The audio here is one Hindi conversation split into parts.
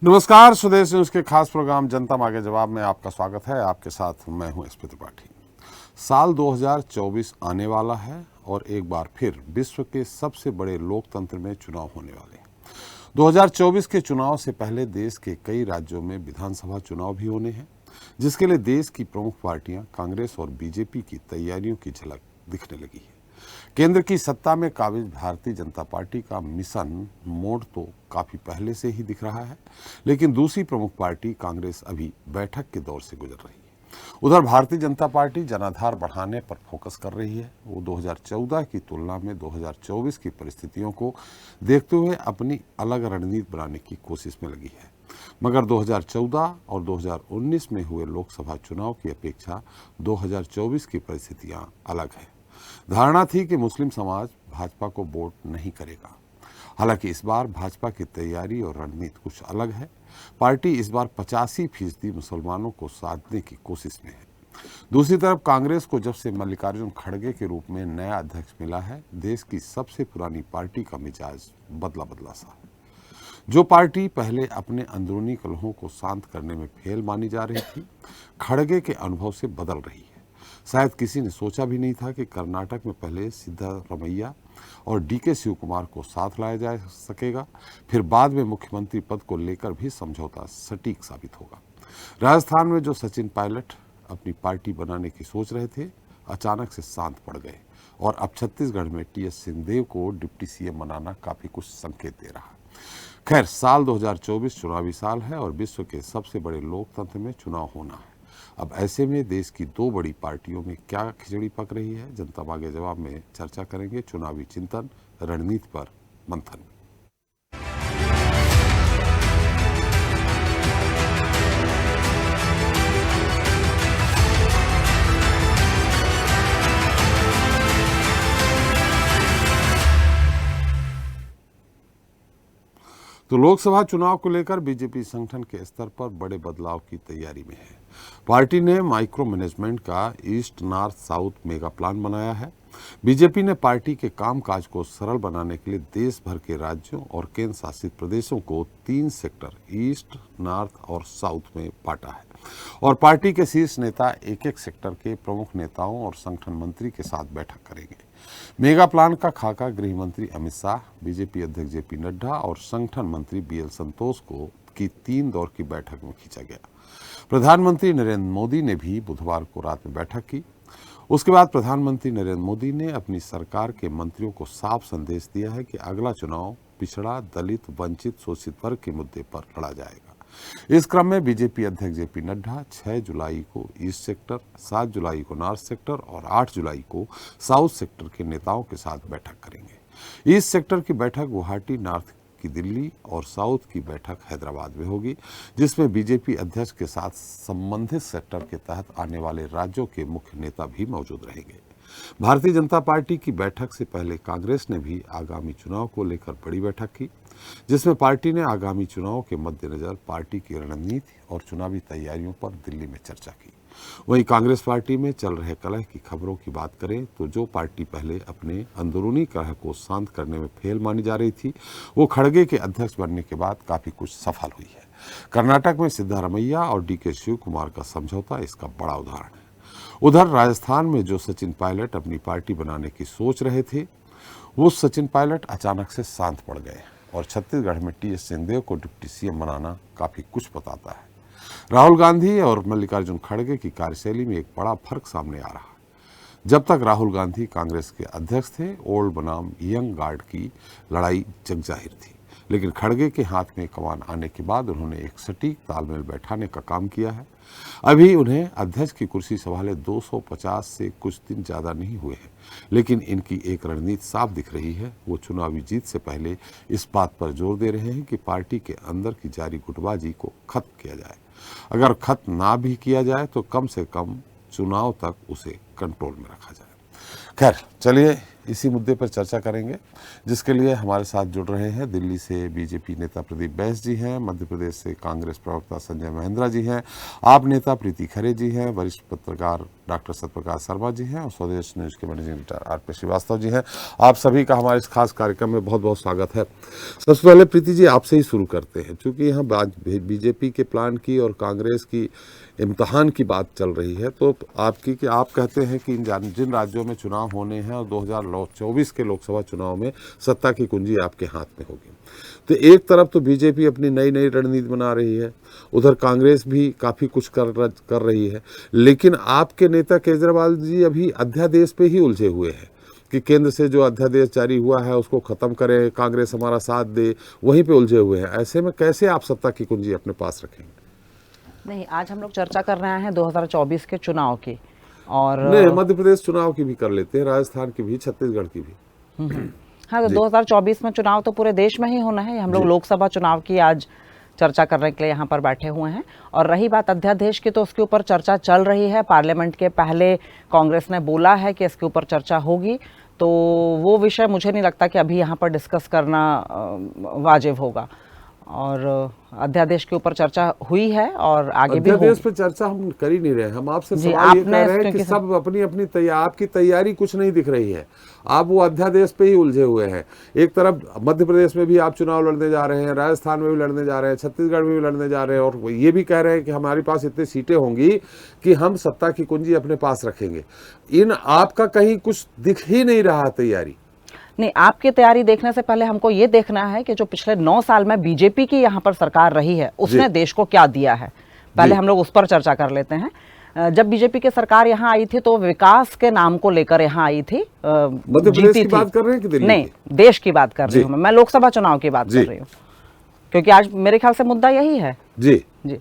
नमस्कार, स्वदेश न्यूज के खास प्रोग्राम जनता मांगे जवाब में आपका स्वागत है। आपके साथ मैं हूं एसपी त्रिपाठी। साल 2024 आने वाला है और एक बार फिर विश्व के सबसे बड़े लोकतंत्र में चुनाव होने वाले हैं। 2024 के चुनाव से पहले देश के कई राज्यों में विधानसभा चुनाव भी होने हैं, जिसके लिए देश की प्रमुख पार्टियां कांग्रेस और बीजेपी की तैयारियों की झलक दिखने लगी है। केंद्र की सत्ता में काबिज भारतीय जनता पार्टी का मिशन मोड तो काफी पहले से ही दिख रहा है, लेकिन दूसरी प्रमुख पार्टी कांग्रेस अभी बैठक के दौर से गुजर रही है। उधर भारतीय जनता पार्टी जनाधार बढ़ाने पर फोकस कर रही है। वो 2014 की तुलना में 2024 की परिस्थितियों को देखते हुए अपनी अलग रणनीति बनाने की कोशिश में लगी है। मगर 2014 और 2019 में हुए लोकसभा चुनाव की अपेक्षा 2024 की परिस्थितियां अलग है। धारणा थी कि मुस्लिम समाज भाजपा को वोट नहीं करेगा। हालांकि इस बार भाजपा की तैयारी और रणनीति कुछ अलग है। पार्टी इस बार 85% मुसलमानों को साधने की कोशिश में है। दूसरी तरफ कांग्रेस को जब से मल्लिकार्जुन खड़गे के रूप में नया अध्यक्ष मिला है, देश की सबसे पुरानी पार्टी का मिजाज बदला बदला सा है। जो पार्टी पहले अपने अंदरूनी कलहों को शांत करने में फेल मानी जा रही थी, खड़गे के अनुभव से बदल रही है। शायद किसी ने सोचा भी नहीं था कि कर्नाटक में पहले सिद्धारमैया और डीके शिव कुमार को साथ लाया जा सकेगा, फिर बाद में मुख्यमंत्री पद को लेकर भी समझौता सटीक साबित होगा। राजस्थान में जो सचिन पायलट अपनी पार्टी बनाने की सोच रहे थे, अचानक से शांत पड़ गए और अब छत्तीसगढ़ में टीएस सिंहदेव को डिप्टी सीएम बनाना काफी कुछ संकेत दे रहा है। खैर, साल 2024 चुनावी साल है और विश्व के सबसे बड़े लोकतंत्र में चुनाव होना है। अब ऐसे में देश की दो बड़ी पार्टियों में क्या खिचड़ी पक रही है, जनता मांगे जवाब में चर्चा करेंगे। चुनावी चिंतन, रणनीति पर मंथन। तो लोकसभा चुनाव को लेकर बीजेपी संगठन के स्तर पर बड़े बदलाव की तैयारी में है। पार्टी ने माइक्रो मैनेजमेंट का east north south mega plan बनाया है। बीजेपी ने पार्टी के कामकाज को सरल बनाने के लिए देश भर के राज्यों और केंद्र शासित प्रदेशों को 3 सेक्टर ईस्ट, नॉर्थ और साउथ में बांटा है और पार्टी के शीर्ष नेता एक एक सेक्टर के प्रमुख नेताओं और संगठन मंत्री के साथ बैठक करेंगे। मेगा प्लान का खाका गृह मंत्री अमित शाह, बीजेपी अध्यक्ष जेपी नड्डा और संगठन मंत्री बीएल संतोष को की 3 दौर की बैठक में खींचा गया। प्रधानमंत्री नरेंद्र मोदी ने भी बुधवार को रात में बैठक की। उसके बाद प्रधानमंत्री नरेंद्र मोदी ने अपनी सरकार के मंत्रियों को साफ संदेश दिया है कि अगला चुनाव पिछड़ा, दलित, वंचित, शोषित वर्ग के मुद्दे पर लड़ा जाएगा। इस क्रम में बीजेपी अध्यक्ष जेपी नड्डा 6 जुलाई को ईस्ट सेक्टर, 7 जुलाई को नॉर्थ सेक्टर और 8 जुलाई को साउथ सेक्टर के नेताओं के साथ बैठक करेंगे। ईस्ट सेक्टर की बैठक गुवाहाटी, नॉर्थ की दिल्ली और साउथ की बैठक हैदराबाद में होगी, जिसमें बीजेपी अध्यक्ष के साथ संबंधित सेक्टर के तहत आने वाले राज्यों के मुख्य नेता भी मौजूद रहेंगे। भारतीय जनता पार्टी की बैठक से पहले कांग्रेस ने भी आगामी चुनाव को लेकर बड़ी बैठक की, जिसमें पार्टी ने आगामी चुनाव के मद्देनजर पार्टी की रणनीति और चुनावी तैयारियों पर दिल्ली में चर्चा की। वहीं कांग्रेस पार्टी में चल रहे कलह की खबरों की बात करें तो जो पार्टी पहले अपने अंदरूनी कलह को शांत करने में फेल मानी जा रही थी, वो खड़गे के अध्यक्ष बनने के बाद काफी कुछ सफल हुई है। कर्नाटक में सिद्धारमैया और डीके शिव कुमार का समझौता इसका बड़ा उदाहरण है। उधर राजस्थान में जो सचिन पायलट अपनी पार्टी बनाने की सोच रहे थे, वो सचिन पायलट अचानक से शांत पड़ गए और छत्तीसगढ़ में टीएस सिंहदेव को डिप्टी सीएम बनाना काफी कुछ बताता है। राहुल गांधी और मल्लिकार्जुन खड़गे की कार्यशैली में एक बड़ा फर्क सामने आ रहा है। जब तक राहुल गांधी कांग्रेस के अध्यक्ष थे, ओल्ड बनाम यंग गार्ड की लड़ाई जग जाहिर थी, लेकिन खड़गे के हाथ में कमान आने के बाद उन्होंने एक सटीक तालमेल बैठाने का काम किया है। अभी उन्हें अध्यक्ष की कुर्सी संभाले 250 से कुछ दिन ज्यादा नहीं हुए हैं, लेकिन इनकी एक रणनीति साफ दिख रही है। वो चुनावी जीत से पहले इस बात पर जोर दे रहे हैं कि पार्टी के अंदर की जारी गुटबाजी को खत्म किया जाए। अगर खत्म ना भी किया जाए तो कम से कम चुनाव तक उसे कंट्रोल में रखा जाए। खैर, चलिए इसी मुद्दे पर चर्चा करेंगे, जिसके लिए हमारे साथ जुड़ रहे हैं दिल्ली से बीजेपी नेता प्रदीप बैस जी हैं, मध्य प्रदेश से कांग्रेस प्रवक्ता संजय महेंद्रा जी हैं, आप नेता प्रीति खरे जी हैं, वरिष्ठ पत्रकार डॉक्टर सत्यप्रकाश शर्मा जी हैं और स्वदेश न्यूज के managing editor R P Srivastava ji हैं। आप सभी का हमारे इस खास कार्यक्रम में बहुत बहुत स्वागत है। सबसे पहले प्रीति जी आपसे ही शुरू करते हैं, क्योंकि यहाँ बीजेपी के प्लान की और कांग्रेस की इम्तहान की बात चल रही है, तो आपकी कि आप कहते हैं कि जिन राज्यों में चुनाव होने हैं और 2024 के लोकसभा चुनाव में सत्ता की कुंजी आपके हाथ में होगी। तो एक तरफ तो बीजेपी अपनी नई नई रणनीति बना रही है, उधर कांग्रेस भी काफ़ी कुछ कर रही है, लेकिन आपके नेता केजरीवाल जी अभी अध्यादेश पे ही उलझे हुए हैं कि केंद्र से जो अध्यादेश जारी हुआ है उसको ख़त्म करें, कांग्रेस हमारा साथ दे, वहीं पे उलझे हुए हैं। ऐसे में कैसे आप सत्ता की कुंजी अपने पास रखेंगे? नहीं, आज हम लोग चर्चा कर रहे हैं 2024 के चुनाव की, और नहीं, मध्य प्रदेश चुनाव की भी कर लेते हैं, राजस्थान की भी, छत्तीसगढ़ की भी। हाँ, तो 2024 में चुनाव तो पूरे देश में ही होना है। हम लोग लोकसभा चुनाव की आज चर्चा करने के लिए यहाँ पर बैठे हुए हैं। और रही बात अध्यादेश की, तो उसके ऊपर चर्चा चल रही है। पार्लियामेंट के पहले कांग्रेस ने बोला है कि इसके ऊपर चर्चा होगी, तो वो विषय मुझे नहीं लगता कि अभी यहाँ पर डिस्कस करना वाजिब होगा। और अध्यादेश के ऊपर चर्चा हुई है और आगे भी अध्यादेश पे चर्चा हम कर ही नहीं रहे। हम आपसे सवाल ये कह रहे हैं कि सब अपनी अपनी आपकी तैयारी कुछ नहीं दिख रही है, आप वो अध्यादेश पे ही उलझे हुए हैं। एक तरफ मध्य प्रदेश में भी आप चुनाव लड़ने जा रहे हैं, राजस्थान में भी लड़ने जा रहे हैं, छत्तीसगढ़ में भी लड़ने जा रहे हैं, और ये भी कह रहे हैं कि हमारे पास इतनी सीटें होंगी कि हम सत्ता की कुंजी अपने पास रखेंगे। इन आपका कहीं कुछ दिख ही नहीं रहा तैयारी। नहीं, आपकी तैयारी देखने से पहले हमको ये देखना है कि जो पिछले 9 साल में बीजेपी की यहाँ पर सरकार रही है उसने देश को क्या दिया है। पहले हम लोग उस पर चर्चा कर लेते हैं। जब बीजेपी की सरकार यहाँ आई थी तो विकास के नाम को लेकर यहाँ आई थी। मध्य प्रदेश की बात कर रहे हैं कि दिल्ली? नहीं, देश की बात कर रही हूँ मैं लोकसभा चुनाव की बात कर रही हूँ, क्योंकि आज मेरे ख्याल से मुद्दा यही है। जी जी,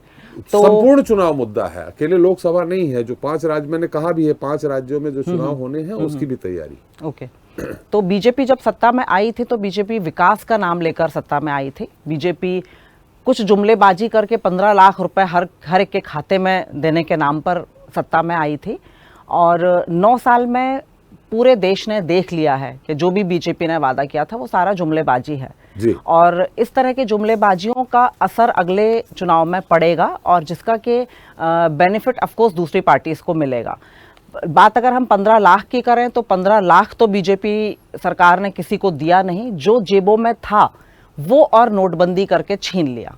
तो संपूर्ण चुनाव मुद्दा है, अकेले लोकसभा नहीं है। जो 5 राज्य मैंने कहा भी है, 5 राज्यों में जो चुनाव होने हैं उसकी भी तैयारी। ओके, तो बीजेपी जब सत्ता में आई थी तो बीजेपी विकास का नाम लेकर सत्ता में आई थी। बीजेपी कुछ जुमलेबाजी करके 15 लाख रुपए हर एक के खाते में देने के नाम पर सत्ता में आई थी। और 9 साल में पूरे देश ने देख लिया है कि जो भी बीजेपी ने वादा किया था वो सारा जुमलेबाजी है जी। और इस तरह के जुमलेबाजियों का असर अगले चुनाव में पड़ेगा, और जिसका कि बेनिफिट ऑफकोर्स दूसरी पार्टीज को मिलेगा। बात अगर हम 15 लाख की करें तो 15 लाख तो बीजेपी सरकार ने किसी को दिया नहीं, जो जेबों में था वो और नोटबंदी करके छीन लिया।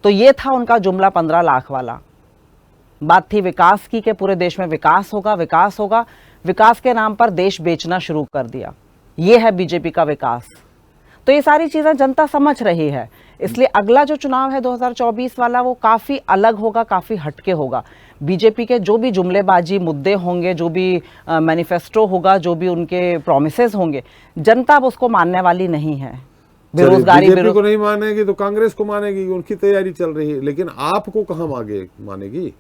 तो ये था उनका जुमला 15 लाख वाला। बात थी विकास की कि पूरे देश में विकास होगा, विकास होगा। विकास के नाम पर देश बेचना शुरू कर दिया। ये है बीजेपी का विकास। तो ये सारी चीजें जनता समझ रही है, इसलिए अगला जो चुनाव है 2024 वाला वो काफी अलग होगा, काफी हटके होगा। बीजेपी के जो भी जुमलेबाजी मुद्दे होंगे, जो भी मैनिफेस्टो होगा, जो भी उनके प्रॉमिसेस होंगे, जनता अब उसको मानने वाली नहीं है। बेरोजगारी बीजेपी को नहीं मानेगी तो कांग्रेस को मानेगी, उनकी तैयारी चल रही है, लेकिन आपको कहां आगे मानेगी?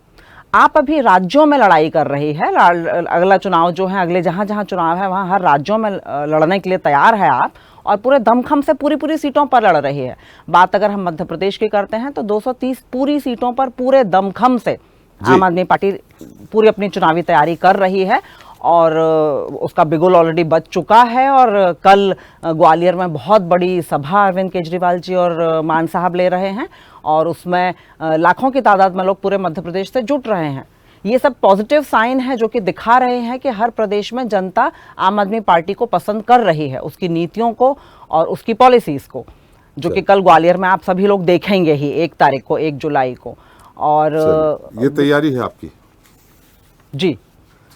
आप अभी राज्यों में लड़ाई कर रही है। अगला चुनाव जो है, अगले जहां जहां चुनाव है वहां हर राज्यों में लड़ने के लिए तैयार है आप, और पूरे दमखम से पूरी सीटों पर लड़ रही है। बात अगर हम मध्य प्रदेश की करते हैं तो 230 पूरी सीटों पर पूरे दमखम से आम आदमी पार्टी पूरी अपनी चुनावी तैयारी कर रही है, और उसका बिगुल ऑलरेडी बच चुका है। और कल ग्वालियर में बहुत बड़ी सभा अरविंद केजरीवाल जी और मान साहब ले रहे हैं, और उसमें लाखों की तादाद में लोग पूरे मध्य प्रदेश से जुट रहे हैं। ये सब पॉजिटिव साइन है जो कि दिखा रहे हैं कि हर प्रदेश में जनता आम आदमी पार्टी को पसंद कर रही है, उसकी नीतियों को और उसकी पॉलिसीज को, जो कि कल ग्वालियर में आप सभी लोग देखेंगे ही 1 तारीख को, 1 जुलाई को। और ये तैयारी है आपकी? जी।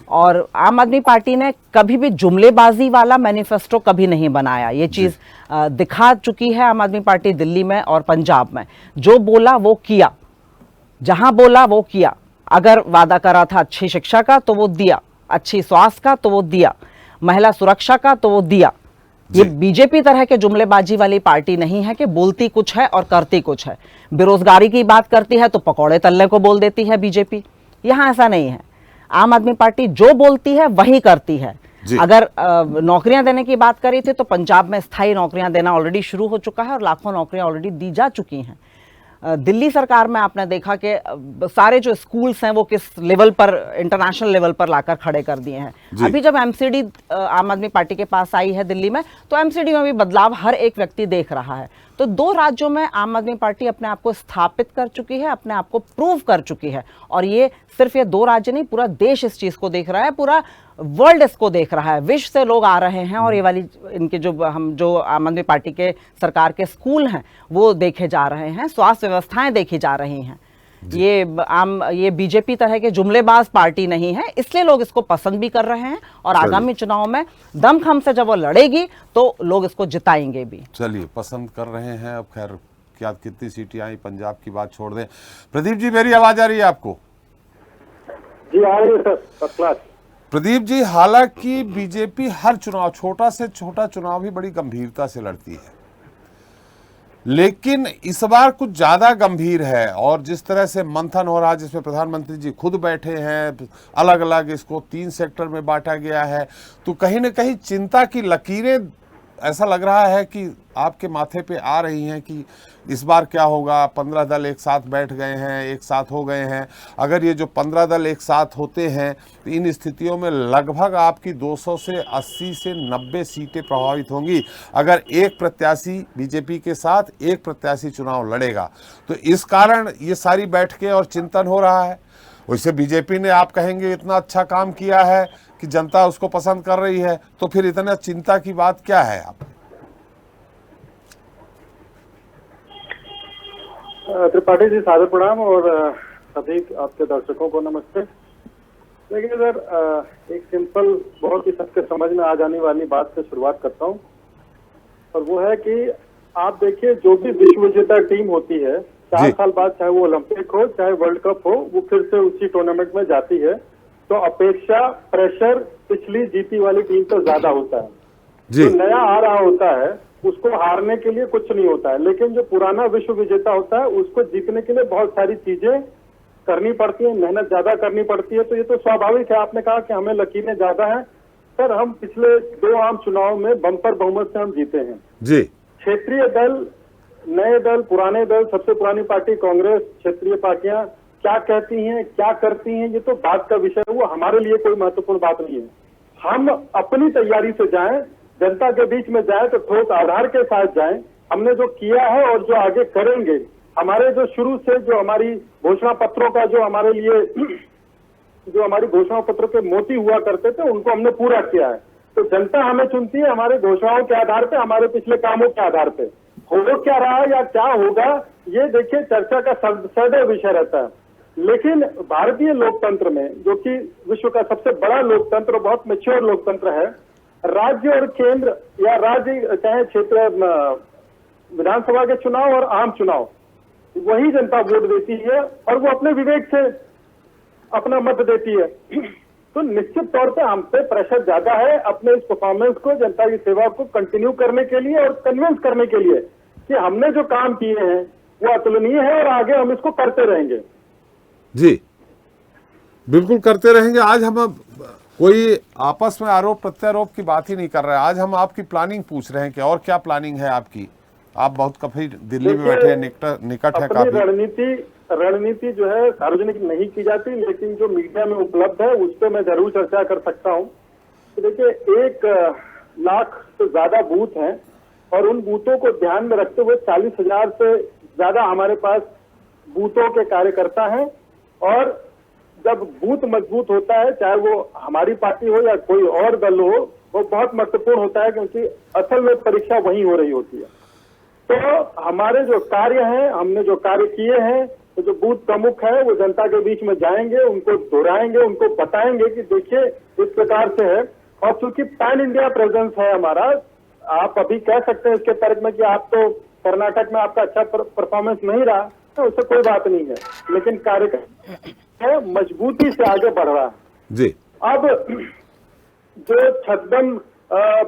और आम आदमी पार्टी ने कभी भी जुमलेबाजी वाला मैनिफेस्टो कभी नहीं बनाया। ये चीज दिखा चुकी है आम आदमी पार्टी दिल्ली में और पंजाब में। जो बोला वो किया, जहां बोला वो किया। अगर वादा करा था अच्छी शिक्षा का तो वो दिया, अच्छी स्वास्थ्य का तो वो दिया, महिला सुरक्षा का तो वो दिया। ये बीजेपी तरह के जुमलेबाजी वाली पार्टी नहीं है कि बोलती कुछ है और करती कुछ है। बेरोजगारी की बात करती है तो पकौड़े तलने को बोल देती है बीजेपी। यहां ऐसा नहीं है। आम आदमी पार्टी जो बोलती है वही करती है। अगर नौकरियां देने की बात करी थी तो पंजाब में स्थायी नौकरियां देना ऑलरेडी शुरू हो चुका है और लाखों नौकरियां ऑलरेडी दी जा चुकी हैं। दिल्ली सरकार में आपने देखा कि सारे जो स्कूल्स हैं वो किस लेवल पर, इंटरनेशनल लेवल पर लाकर खड़े कर दिए हैं। अभी जब एमसीडी आम आदमी पार्टी के पास आई है दिल्ली में, तो एमसीडी में भी बदलाव हर एक व्यक्ति देख रहा है। तो 2 राज्यों में आम आदमी पार्टी अपने आप को स्थापित कर चुकी है, अपने आप को प्रूव कर चुकी है। और ये सिर्फ ये 2 राज्य नहीं, पूरा देश इस चीज को देख रहा है, पूरा वर्ल्ड इसको देख रहा है, विश्व से लोग आ रहे हैं और ये वाली इनके जो आम आदमी पार्टी के सरकार के स्कूल हैं वो देखे जा रहे हैं, स्वास्थ्य व्यवस्थाएं देखी जा रही हैं। ये बीजेपी तरह के जुमलेबाज पार्टी नहीं है, इसलिए लोग इसको पसंद भी कर रहे हैं और आगामी चुनाव में दमखम से जब वो लड़ेगी तो लोग इसको जिताएंगे भी। चलिए, पसंद कर रहे हैं। अब खैर क्या कितनी सीटें आई, पंजाब की बात छोड़ दें। प्रदीप जी, मेरी आवाज आ रही है आपको? जी आ रही है sir, first class. Pradeep ji, हालांकि बीजेपी हर चुनाव, छोटा से छोटा चुनाव भी बड़ी गंभीरता से लड़ती है, लेकिन इस बार कुछ ज्यादा गंभीर है। और जिस तरह से मंथन हो रहा है, जिसमें प्रधानमंत्री जी खुद बैठे हैं, अलग अलग इसको 3 सेक्टर में बांटा गया है, तो कहीं ना कहीं चिंता की लकीरें ऐसा लग रहा है कि आपके माथे पे आ रही हैं कि इस बार क्या होगा। 15 दल एक साथ बैठ गए हैं, एक साथ हो गए हैं। अगर ये जो 15 दल एक साथ होते हैं तो इन स्थितियों में लगभग आपकी 200 से 80 से 90 सीटें प्रभावित होंगी। अगर एक प्रत्याशी बीजेपी के साथ एक प्रत्याशी चुनाव लड़ेगा, तो इस कारण ये सारी बैठकें और चिंतन हो रहा है। वैसे बीजेपी ने, आप कहेंगे, इतना अच्छा काम किया है कि जनता उसको पसंद कर रही है, तो फिर इतना चिंता की बात क्या है? आप त्रिपाठी जी सादर प्रणाम और सभी आपके दर्शकों को नमस्ते। देखिए सर, एक सिंपल, बहुत ही सबके समझ में आ जाने वाली बात से शुरुआत करता हूँ, और वो है कि आप देखिए, जो भी विश्व विजेता टीम होती है 4 साल बाद, चाहे वो ओलंपिक हो चाहे वर्ल्ड कप हो, वो फिर से उसी टूर्नामेंट में जाती है, तो अपेक्षा, प्रेशर पिछली जीती वाली टीम तो ज्यादा होता है। जो नया आ रहा होता है उसको हारने के लिए कुछ नहीं होता है, लेकिन जो पुराना विश्व विजेता होता है उसको जीतने के लिए बहुत सारी चीजें करनी पड़ती है, मेहनत ज्यादा करनी पड़ती है। तो ये तो स्वाभाविक है। आपने कहा कि हमें लकीरें ज्यादा हैं, सर हम पिछले 2 आम चुनाव में बम्पर बहुमत से हम जीते हैं जी। क्षेत्रीय दल, नए दल, पुराने दल, सबसे पुरानी पार्टी कांग्रेस, क्षेत्रीय पार्टियां क्या कहती हैं, क्या करती हैं, ये तो बात का विषय है, वो हमारे लिए कोई महत्वपूर्ण बात नहीं है। हम अपनी तैयारी से जाएं, जनता के बीच में जाएं तो ठोस आधार के साथ जाएं। हमने जो किया है और जो आगे करेंगे, हमारे जो शुरू से जो हमारी घोषणा पत्रों का जो हमारे लिए जो हमारी घोषणा पत्रों के मोती हुआ करते थे, उनको हमने पूरा किया है। तो जनता हमें चुनती है हमारे घोषणाओं के आधार पे, हमारे पिछले कामों के आधार पे। हो क्या रहा है या क्या होगा, ये देखिए चर्चा का सदैव विषय रहता है। लेकिन भारतीय लोकतंत्र में, जो कि विश्व का सबसे बड़ा लोकतंत्र, बहुत मैच्योर लोकतंत्र है, राज्य और केंद्र या राज्य चाहे क्षेत्र विधानसभा के चुनाव और आम चुनाव, वही जनता वोट देती है और वो अपने विवेक से अपना मत देती है। तो निश्चित तौर पे हम पे प्रेशर ज्यादा है अपने इस परफॉर्मेंस को, जनता की सेवा को कंटिन्यू करने के लिए और कन्विंस करने के लिए कि हमने जो काम किए हैं वो अतुलनीय है और आगे हम इसको करते रहेंगे। जी बिल्कुल करते रहेंगे। आज हम कोई आपस में आरोप प्रत्यारोप की बात ही नहीं कर रहे हैं, आज हम आपकी प्लानिंग पूछ रहे हैं कि और क्या प्लानिंग है आपकी। आप बहुत काफी दिल्ली में बैठे हैं, निकट है काफी। रणनीति जो है सार्वजनिक नहीं की जाती, लेकिन जो मीडिया में उपलब्ध है उस पर मैं जरूर चर्चा कर सकता हूँ। तो देखिए 1 लाख से ज्यादा बूथ हैं और उन बूथों को ध्यान में रखते हुए 40,000 से ज्यादा हमारे पास बूथों के कार्यकर्ता हैं। और जब बूथ मजबूत होता है, चाहे वो हमारी पार्टी हो या कोई और दल हो, वो बहुत महत्वपूर्ण होता है, क्योंकि असल में परीक्षा वहीं हो रही होती है। तो हमारे जो कार्य हैं, हमने जो कार्य किए हैं, तो जो बूथ प्रमुख है वो जनता के बीच में जाएंगे, उनको दोहराएंगे, उनको बताएंगे कि देखिए इस प्रकार से है। और चूंकि पैन इंडिया प्रेजेंस है हमारा, आप अभी कह सकते हैं इसके तर्क में कि आप तो कर्नाटक में आपका अच्छा परफॉर्मेंस नहीं रहा, तो उससे कोई बात नहीं है, लेकिन कार्यक्रम मजबूती से आगे बढ़ रहा है जी। अब जो छद्म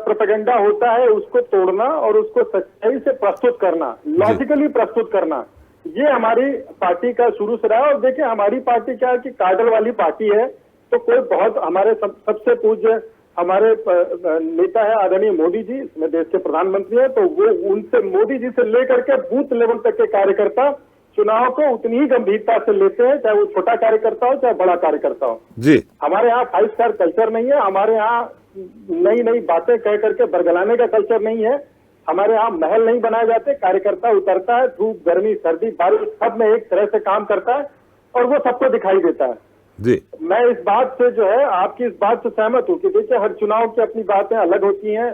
प्रोपेगेंडा होता है उसको तोड़ना और उसको सच्चाई से प्रस्तुत करना, लॉजिकली प्रस्तुत करना, ये हमारी पार्टी का शुरू से रहा है। और देखिए हमारी पार्टी क्या है कि काडर वाली पार्टी है, तो कोई बहुत हमारे सबसे पूज्य हमारे नेता है आदरणीय मोदी जी, इसमें देश के प्रधानमंत्री है, तो वो उनसे, मोदी जी से लेकर के बूथ लेवल तक के कार्यकर्ता चुनाव को उतनी ही गंभीरता से लेते हैं, चाहे वो छोटा कार्यकर्ता हो चाहे बड़ा कार्यकर्ता हो जी। हमारे यहाँ 5 स्टार कल्चर नहीं है, हमारे यहाँ नई नई बातें कह करके बरगलाने का कल्चर नहीं है। हमारे यहाँ महल नहीं बनाए जाते, कार्यकर्ता उतरता है, धूप गर्मी सर्दी बारिश सब में एक तरह से काम करता है और वो सबको दिखाई देता है। जी मैं इस बात से जो है आपकी इस बात से सहमत हूँ कि देखिए हर चुनाव की अपनी बातें अलग होती हैं,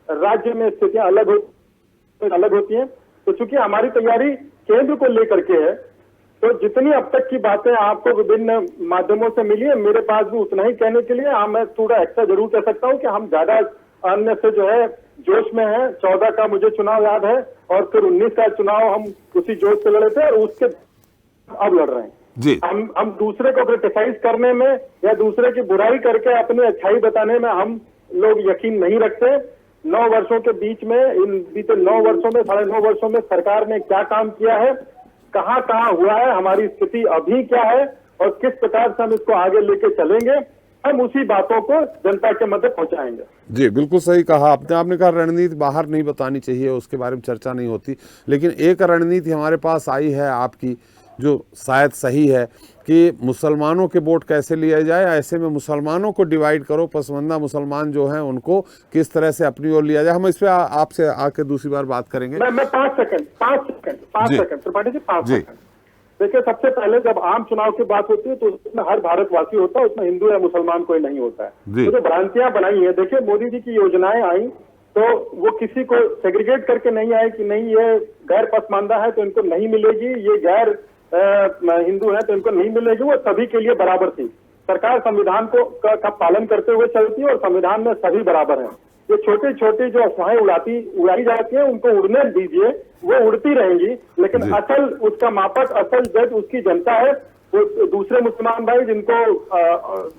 राज्य में स्थितियां अलग होती हैं। तो चूंकि हमारी तैयारी केंद्र को लेकर के है, तो जितनी अब तक की बातें आपको विभिन्न माध्यमों से मिली है, मेरे पास भी उतना ही कहने के लिए। हाँ, मैं थोड़ा एक्स्ट्रा जरूर कह सकता हूँ कि हम ज्यादा अन्य से जो है जोश में है। 14 का मुझे चुनाव याद है और फिर 19 का चुनाव हम उसी जोश से लड़े थे और उसके अब लड़ रहे हैं जी हम दूसरे को क्रिटिसाइज करने में या दूसरे की बुराई करके अपनी अच्छाई बताने में हम लोग यकीन नहीं रखते। 9 वर्षों के बीच में, इन बीते 9 वर्षों में, 9.5 वर्षों में सरकार ने क्या काम किया है, कहाँ कहाँ हुआ है, हमारी स्थिति अभी क्या है और किस प्रकार से हम इसको आगे लेके चलेंगे, हम उसी बातों को जनता के मध्य पहुंचाएंगे। जी बिल्कुल सही कहा आपने कहा रणनीति बाहर नहीं बतानी चाहिए, उसके बारे में चर्चा नहीं होती, लेकिन एक रणनीति हमारे पास आई है आपकी जो शायद सही है कि मुसलमानों के वोट कैसे लिए जाए। ऐसे में मुसलमानों को डिवाइड करो, पसमानदा मुसलमान जो हैं उनको किस तरह से अपनी ओर लिया जाए। हम इस पे आपसे आके दूसरी बार बात करेंगे। मैं 5 सेकंड त्रिपाठी जी 5 जी। सेकंड। देखिए, सबसे पहले जब आम चुनाव की बात होती है तो उसमें हर भारतवासी होता है, उसमें हिंदू या मुसलमान कोई नहीं होता है। जी। तो जो भ्रांतियां बनाई है, देखिए मोदी जी की योजनाएं आई तो वो किसी को सेग्रीगेट करके नहीं आए कि नहीं ये गैर पसमानदा है तो इनको नहीं मिलेगी, ये गैर हिंदू है तो इनको नहीं मिलेगी। वो सभी के लिए बराबर थी। सरकार संविधान का पालन करते हुए चलती है और संविधान में सभी बराबर हैं। ये छोटी छोटी जो अफवाहें उड़ाई जाती है उनको उड़ने दीजिए, वो उड़ती रहेंगी, लेकिन असल उसका मापक, असल जज उसकी जनता है। वो दूसरे मुसलमान भाई जिनको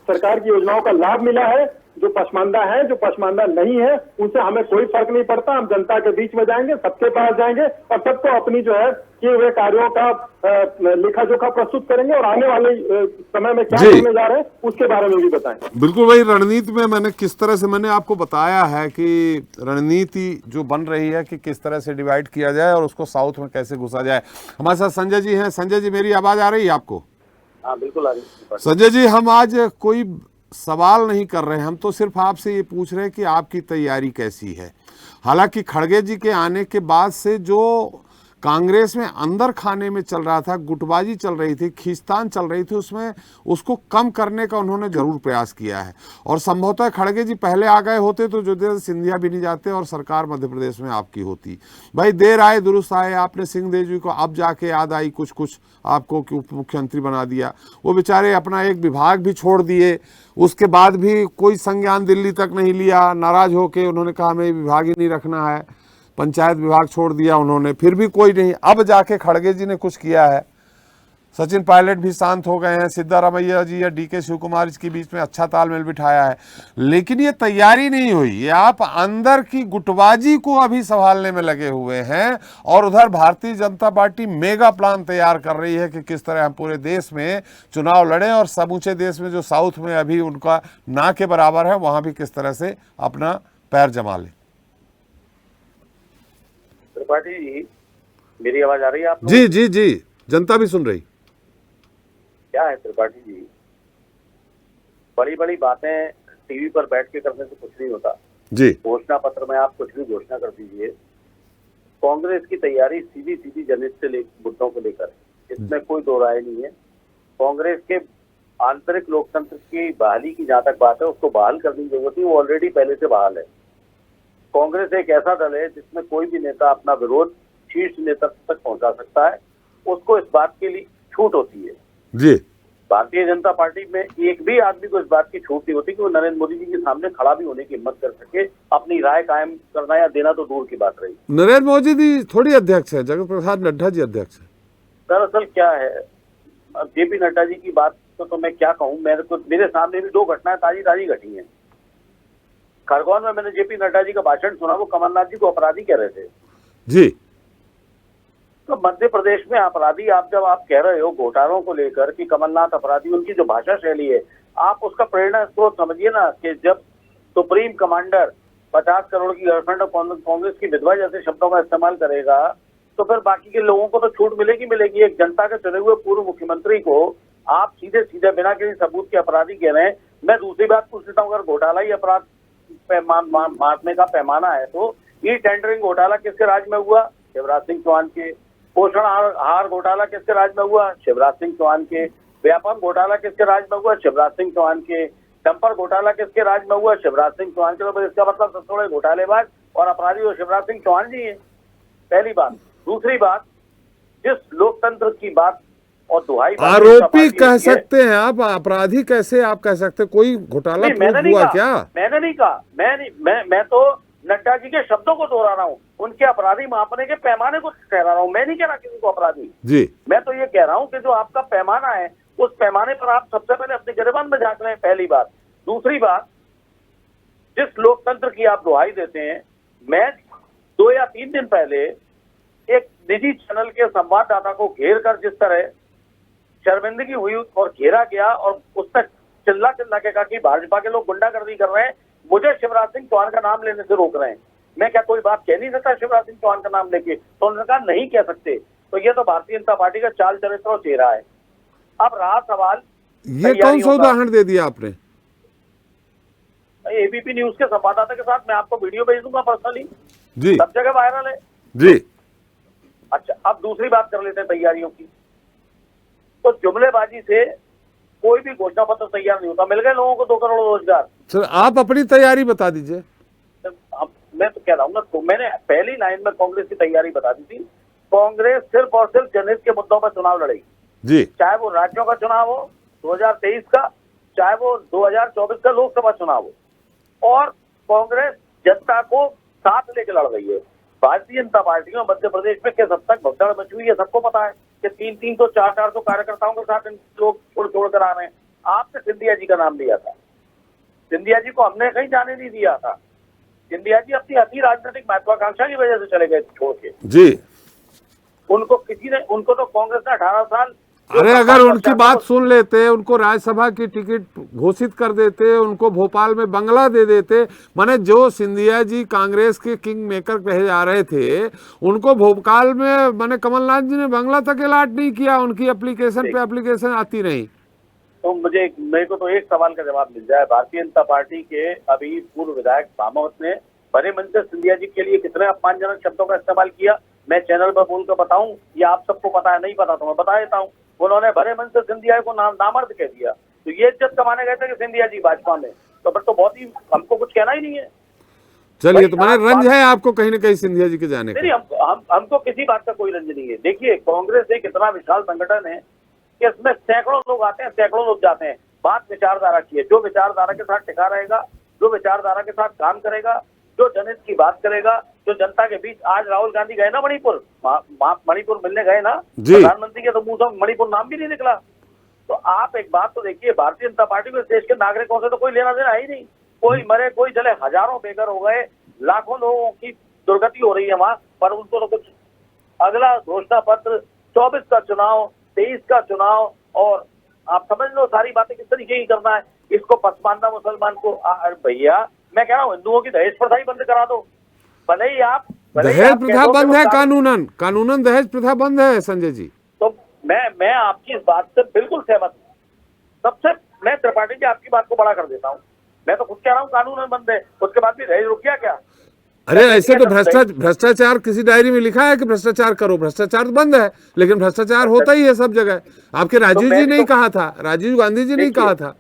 सरकार की योजनाओं का लाभ मिला है, जो पसमानदा है, जो पसमानदा नहीं है, उनसे हमें कोई फर्क नहीं पड़ता। हम जनता के बीच में जाएंगे, सबके पास जाएंगे और सबको अपनी जो है किए हुए कार्यों का लेखा जोखा प्रस्तुत करेंगे और आने वाले समय में क्या करने जा रहे हैं उसके बारे में भी बताएं। बिल्कुल वही रणनीति में मैंने किस तरह से मैंने आपको बताया है कि रणनीति जो बन रही है कि किस तरह से डिवाइड किया जाए और उसको साउथ में कैसे घुसा जाए। हमारे साथ संजय जी हैं। संजय जी, मेरी आवाज आ रही है आपको? हाँ बिल्कुल आ रही है। संजय जी, हम आज कोई सवाल नहीं कर रहे हैं, हम तो सिर्फ आपसे ये पूछ रहे हैं कि आपकी तैयारी कैसी है। हालांकि खड़गे जी के आने के बाद से जो कांग्रेस में अंदर खाने में चल रहा था, गुटबाजी चल रही थी, खींचतान चल रही थी, उसमें उसको कम करने का उन्होंने जरूर प्रयास किया है। और संभवतः खड़गे जी पहले आ गए होते तो ज्योतिरादित्य सिंधिया भी नहीं जाते और सरकार मध्य प्रदेश में आपकी होती। भाई देर आए दुरुस्त आए, आपने सिंहदेव जी को अब जाके याद आई कुछ कुछ आपको कि उप मुख्यमंत्री बना दिया। वो बेचारे अपना एक विभाग भी छोड़ दिए, उसके बाद भी कोई संज्ञान दिल्ली तक नहीं लिया। नाराज होकर उन्होंने कहा हमें विभाग ही नहीं रखना है, पंचायत विभाग छोड़ दिया उन्होंने, फिर भी कोई नहीं। अब जाके खड़गे जी ने कुछ किया है। सचिन पायलट भी शांत हो गए हैं, सिद्धारमैया जी या डीके शिव कुमार इसके बीच में अच्छा तालमेल बिठाया है, लेकिन ये तैयारी नहीं हुई। ये आप अंदर की गुटबाजी को अभी संभालने में लगे हुए हैं और उधर Bharatiya Janata party mega plan तैयार कर रही है कि किस तरह हम पूरे देश में चुनाव लड़ें और समूचे देश में जो साउथ में अभी उनका ना के बराबर है वहां भी किस तरह से अपना पैर जमा लें। त्रिपाठी जी, मेरी आवाज आ रही है आपको? जी जी जी, जनता भी सुन रही। क्या है त्रिपाठी जी, बड़ी बड़ी बातें टीवी पर बैठ के करने से कुछ नहीं होता जी। घोषणा पत्र में आप कुछ भी घोषणा कर दीजिए। कांग्रेस की तैयारी सीधी सीधी जनहित से मुद्दों को लेकर, इसमें कोई दो राय नहीं है। कांग्रेस के आंतरिक लोकतंत्र की बहाली की जहां तक बात है, उसको बहाल करने की जरूरत है, वो ऑलरेडी पहले से बहाल है। कांग्रेस एक ऐसा दल है जिसमें कोई भी नेता अपना विरोध शीर्ष नेतृत्व तक पहुंचा सकता है, उसको इस बात के लिए छूट होती है जी। भारतीय जनता पार्टी में एक भी आदमी को इस बात की छूट नहीं होती कि वो नरेंद्र मोदी जी के सामने खड़ा भी होने की हिम्मत कर सके। अपनी राय कायम करना या देना तो दूर की बात रही। नरेंद्र मोदी जी थोड़ी अध्यक्ष है, जगत प्रसाद नड्डा जी अध्यक्ष है। दरअसल क्या है, जेपी नड्डा जी की बात तो मैं क्या कहूँ, मेरे सामने भी 2 घटनाएं ताजी घटी हैं। खरगोन में मैंने जेपी नड्डा जी का भाषण सुना, वो कमलनाथ जी को अपराधी कह रहे थे जी। तो मध्य प्रदेश में अपराधी जब आप कह रहे हो घोटालों को लेकर कि कमलनाथ अपराधी, उनकी जो भाषा शैली है, आप उसका प्रेरणा स्रोत समझिए ना कि जब सुप्रीम कमांडर 50 करोड़ की गर्लफ्रेंड और कांग्रेस की विधवा जैसे शब्दों का इस्तेमाल करेगा तो फिर बाकी के लोगों को तो छूट मिलेगी। एक जनता के चुने हुए पूर्व मुख्यमंत्री को आप सीधे सीधे बिना किसी सबूत के अपराधी कह रहे हैं। मैं दूसरी बात पूछ लेता हूँ, अगर घोटाला ही अपराध मापने का पैमाना है तो ई टेंडरिंग घोटाला किसके राज में हुआ? शिवराज सिंह चौहान के। पोषण आहार घोटाला किसके राज में हुआ? शिवराज सिंह चौहान के। व्यापम घोटाला किसके राज में हुआ? शिवराज सिंह चौहान के। डंपर घोटाला किसके राज में हुआ? शिवराज सिंह चौहान के। तो इसका मतलब सबसे बड़े घोटालेबाज और अपराधी वो शिवराज सिंह चौहान जी है, पहली बात। दूसरी बात, जिस लोकतंत्र की बात और दुहाई आरोपी कह सकते हैं आप, अपराधी कैसे आप कह सकते? कोई घोटाला प्रूफ हुआ क्या? मैंने नहीं कहा, मैं तो नड्डा जी के शब्दों को दोहरा रहा हूँ, उनके अपराधी मापने के पैमाने को ठहरा रहा हूँ। मैं नहीं कह रहा किसी को अपराधी जी, मैं तो ये कह रहा हूँ कि जो आपका पैमाना है उस पैमाने पर आप सबसे पहले अपने गिरबान में झांक रहे हैं, पहली बात। दूसरी बात, जिस लोकतंत्र की आप दुहाई देते हैं, मैं 2 या 3 दिन पहले एक निजी चैनल के संवाददाता को घेर कर जिस तरह शर्मिंदगी हुई और घेरा गया और उस तक चिल्ला के कहा कि भाजपा के लोग गुंडागर्दी कर रहे हैं, मुझे शिवराज सिंह चौहान का नाम लेने से रोक रहे हैं। मैं क्या कोई बात कह नहीं सकता शिवराज सिंह चौहान का नाम लेके? तो उन्होंने कहा नहीं कह सकते। तो ये तो भारतीय जनता पार्टी का चाल चरित्र और चेहरा है। अब रहा सवाल, ये कौन सा उदाहरण दे दिया आपने? एबीपी न्यूज के संवाददाता के साथ मैं आपको वीडियो भेज दूंगा पर्सनली, जी सब जगह वायरल है जी। अच्छा, अब दूसरी बात कर लेते हैं तैयारियों की। तो जुमलेबाजी से कोई भी घोषणा पत्र तैयार नहीं होता। मिल गए लोगों को 2 करोड़ रोजगार। सर आप अपनी तैयारी बता दीजिए। मैं तो कह रहा हूँ ना, तो मैंने पहली लाइन में कांग्रेस की तैयारी बता दी थी। कांग्रेस सिर्फ और सिर्फ जनहित के मुद्दों पर चुनाव लड़ेगी जी, चाहे वो राज्यों का चुनाव हो 2023 का, चाहे वो 2024 का लोकसभा चुनाव हो। और कांग्रेस जनता को साथ लेके लड़ रही है। भारतीय जनता पार्टी में मध्य प्रदेश में किस हद तक भगदड़ मची हुई है सबको पता है कि 300 400 कार्यकर्ताओं के साथ लोग छोड़ कर आ रहे हैं। आपने सिंधिया जी का नाम लिया था, सिंधिया जी को हमने कहीं जाने नहीं दिया था। सिंधिया जी अपनी अति राजनीतिक महत्वाकांक्षा की वजह से चले गए छोड़ के जी। उनको तो कांग्रेस ने 18 साल। अरे अगर उनकी बात सुन लेते, उनको राज्यसभा की टिकट घोषित कर देते, उनको भोपाल में बंगला दे देते, माने जो सिंधिया जी कांग्रेस के किंग मेकर कहे जा रहे थे, उनको भोपाल में माने कमलनाथ जी ने बंगला तक अलाट नहीं किया, उनकी एप्लीकेशन पे एप्लीकेशन आती रही। तो मेरे को तो एक सवाल का जवाब मिल जाए। भारतीय जनता पार्टी के अभी पूर्व विधायक भामावत ने बड़े मंच से सिंधिया जी के लिए कितने अपमानजनक शब्दों का इस्तेमाल किया, मैं चैनल पर बोलकर बताऊं या आप सबको पता है? नहीं पता तो मैं बता देता हूं। उन्होंने भरे मन से सिंधिया को नामर्द कह दिया। तो ये इज्जत कमाने गए थे कि सिंधिया जी भाजपा में, तो फिर तो बहुत ही, हमको कुछ कहना ही नहीं है। चलिए, तो मैंने रंज है आपको कहीं ना कहीं सिंधिया जी के जाने का? नहीं, हमको किसी बात का कोई रंज नहीं है। देखिए, कांग्रेस एक इतना विशाल संगठन है कि इसमें सैकड़ों लोग आते हैं, सैकड़ों लोग जाते हैं। बात विचारधारा की है। जो विचारधारा के साथ टिका रहेगा, जो विचारधारा के साथ काम करेगा, जो जनहित की बात करेगा, जो जनता के बीच। आज राहुल गांधी गए ना मणिपुर, मणिपुर मिलने गए ना प्रधानमंत्री के, तो मुंह से मणिपुर नाम भी नहीं निकला। तो आप एक बात तो देखिए, भारतीय जनता पार्टी को इस देश के नागरिकों से तो कोई लेना देना ही नहीं। कोई मरे कोई जले, हजारों बेघर हो गए, लाखों लोगों की दुर्गति हो रही है वहां, पर उनको तो कुछ। अगला घोषणा पत्र 24 का चुनाव, 23 का चुनाव, और आप समझ लो सारी बातें किस तरीके की करना है। इसको पसमानदा मुसलमान को, भैया मैं कह रहा हूँ हिंदुओं की दहेज प्रथा ही बंद करा दो। भले ही आप दहेज प्रथा बंद है, कानूनन दहेज प्रथा बंद है संजय जी। तो मैं आपकी इस बात से बिल्कुल सहमत हूँ। सबसे मैं त्रिपाठी जी आपकी बात को बड़ा कर देता हूँ। मैं तो खुद कह रहा हूँ कानून बंद है, उसके बाद भी दहेज रुक गया क्या? अरे ऐसे तो भ्रष्टाचार किसी डायरी में लिखा है कि भ्रष्टाचार करो, भ्रष्टाचार बंद है, लेकिन भ्रष्टाचार होता ही है सब जगह। आपके राजीव जी नहीं कहा था, राजीव गांधी जी नहीं कहा था।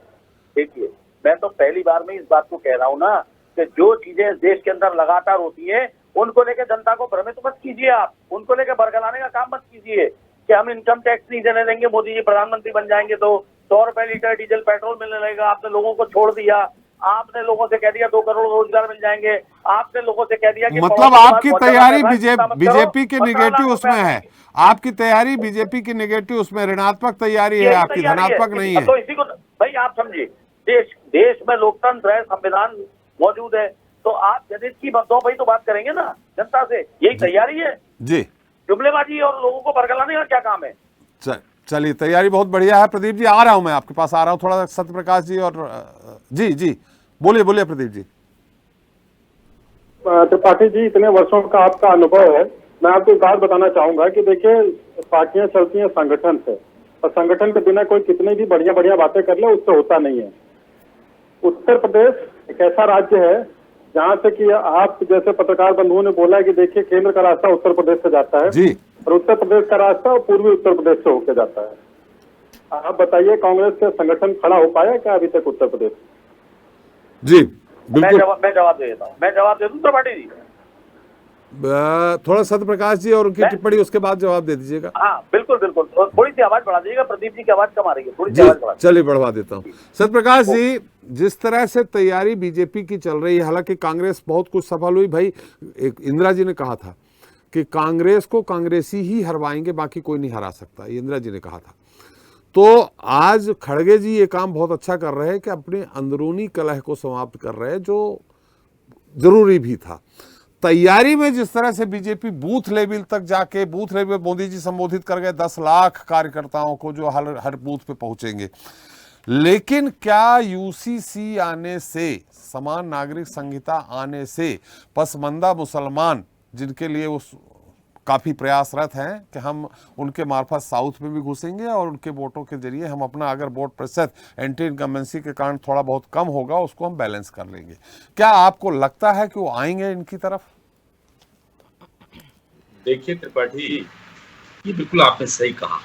देखिए, मैं तो पहली बार में इस बात को कह रहा हूँ ना कि जो चीजें देश के अंदर लगातार होती है, उनको लेकर जनता को भ्रमित मत कीजिए। आप उनको लेकर बरगलाने का काम मत कीजिए कि हम इनकम टैक्स नहीं देने देंगे, मोदी जी प्रधानमंत्री बन जाएंगे तो 100 रुपए लीटर डीजल पेट्रोल मिलने लगेगा। आपने लोगों को छोड़ दिया, आपने लोगों से कह दिया 2 करोड़ रोजगार मिल जाएंगे, आपने लोगों से कह दिया कि मतलब आपकी तैयारी बीजेपी के निगेटिव उसमें है, आपकी तैयारी बीजेपी की निगेटिव उसमें ऋणात्मक तैयारी है, आपकी धनात्मक नहीं है। तो इसी को भाई आप समझिए, देश में लोकतंत्र है, संविधान मौजूद है, तो आप जनहित की बातों पर ही तो बात करेंगे ना जनता से। यही तैयारी है जी। जुमलेबाजी और लोगों को बरगलाने का क्या काम है? चलिए, तैयारी बहुत बढ़िया है। प्रदीप जी, आ रहा हूं मैं आपके पास, आ रहा हूं थोड़ा। सत्य प्रकाश जी और जी बोलिए प्रदीप जी। त्रिपाठी जी, इतने वर्षों का आपका अनुभव है, मैं आपको एक बात बताना चाहूंगा कि देखिए, पार्टियां चलती हैं संगठन से, और संगठन के बिना कोई कितनी भी बढ़िया बातें कर ले, उससे होता नहीं है। उत्तर प्रदेश एक ऐसा राज्य है जहाँ से कि आप जैसे पत्रकार बंधुओं ने बोला कि देखिए केंद्र का रास्ता उत्तर प्रदेश से जाता है जी और उत्तर प्रदेश का रास्ता पूर्वी उत्तर प्रदेश से होकर जाता है। आप बताइए कांग्रेस का संगठन खड़ा हो पाया क्या अभी तक उत्तर प्रदेश? जी मैं बिल्कुल। जवाब दे देता हूँ, मैं जवाब दे दूँ त्रिपाठी जी? थोड़ा सत्य प्रकाश जी और उनकी टिप्पणी उसके बाद जवाब दे दीजिएगा। हाँ बिल्कुल बिल्कुल, थोड़ी सी आवाज बढ़ा दीजिएगा, प्रदीप जी की आवाज कम आ रही है, थोड़ी सी जी आवाज बढ़ा दीजिए। चलिए बढ़वा देता हूँ। सत्य प्रकाश जी, जिस तरह से तैयारी बीजेपी की चल रही है, हालांकि कांग्रेस बहुत कुछ सफल हुई भाई, एक इंदिरा जी ने कहा था कि कांग्रेस को कांग्रेसी ही हरवाएंगे, बाकी कोई नहीं हरा सकता, ये इंदिरा जी ने कहा था। तो आज खड़गे जी ये काम बहुत अच्छा कर रहे हैं कि अपने अंदरूनी कलह को समाप्त कर रहे हैं, जो जरूरी भी था। तैयारी में जिस तरह से बीजेपी बूथ लेवल तक जाके, बूथ लेवल मोदी जी संबोधित कर गए 10 लाख कार्यकर्ताओं को जो हर बूथ पे पहुंचेंगे, लेकिन क्या यूसीसी आने से, समान नागरिक संहिता आने से पसमंदा मुसलमान जिनके लिए उस काफ़ी प्रयासरत हैं कि हम उनके मार्फत साउथ में भी घुसेंगे और उनके वोटों के जरिए हम अपना, अगर वोट प्रतिशत एंटी इनकम्बेंसी के कारण थोड़ा बहुत कम होगा, उसको हम बैलेंस कर लेंगे। क्या आपको लगता है कि वो आएंगे इनकी तरफ? देखिए त्रिपाठी जी, ये बिल्कुल आपने सही कहा।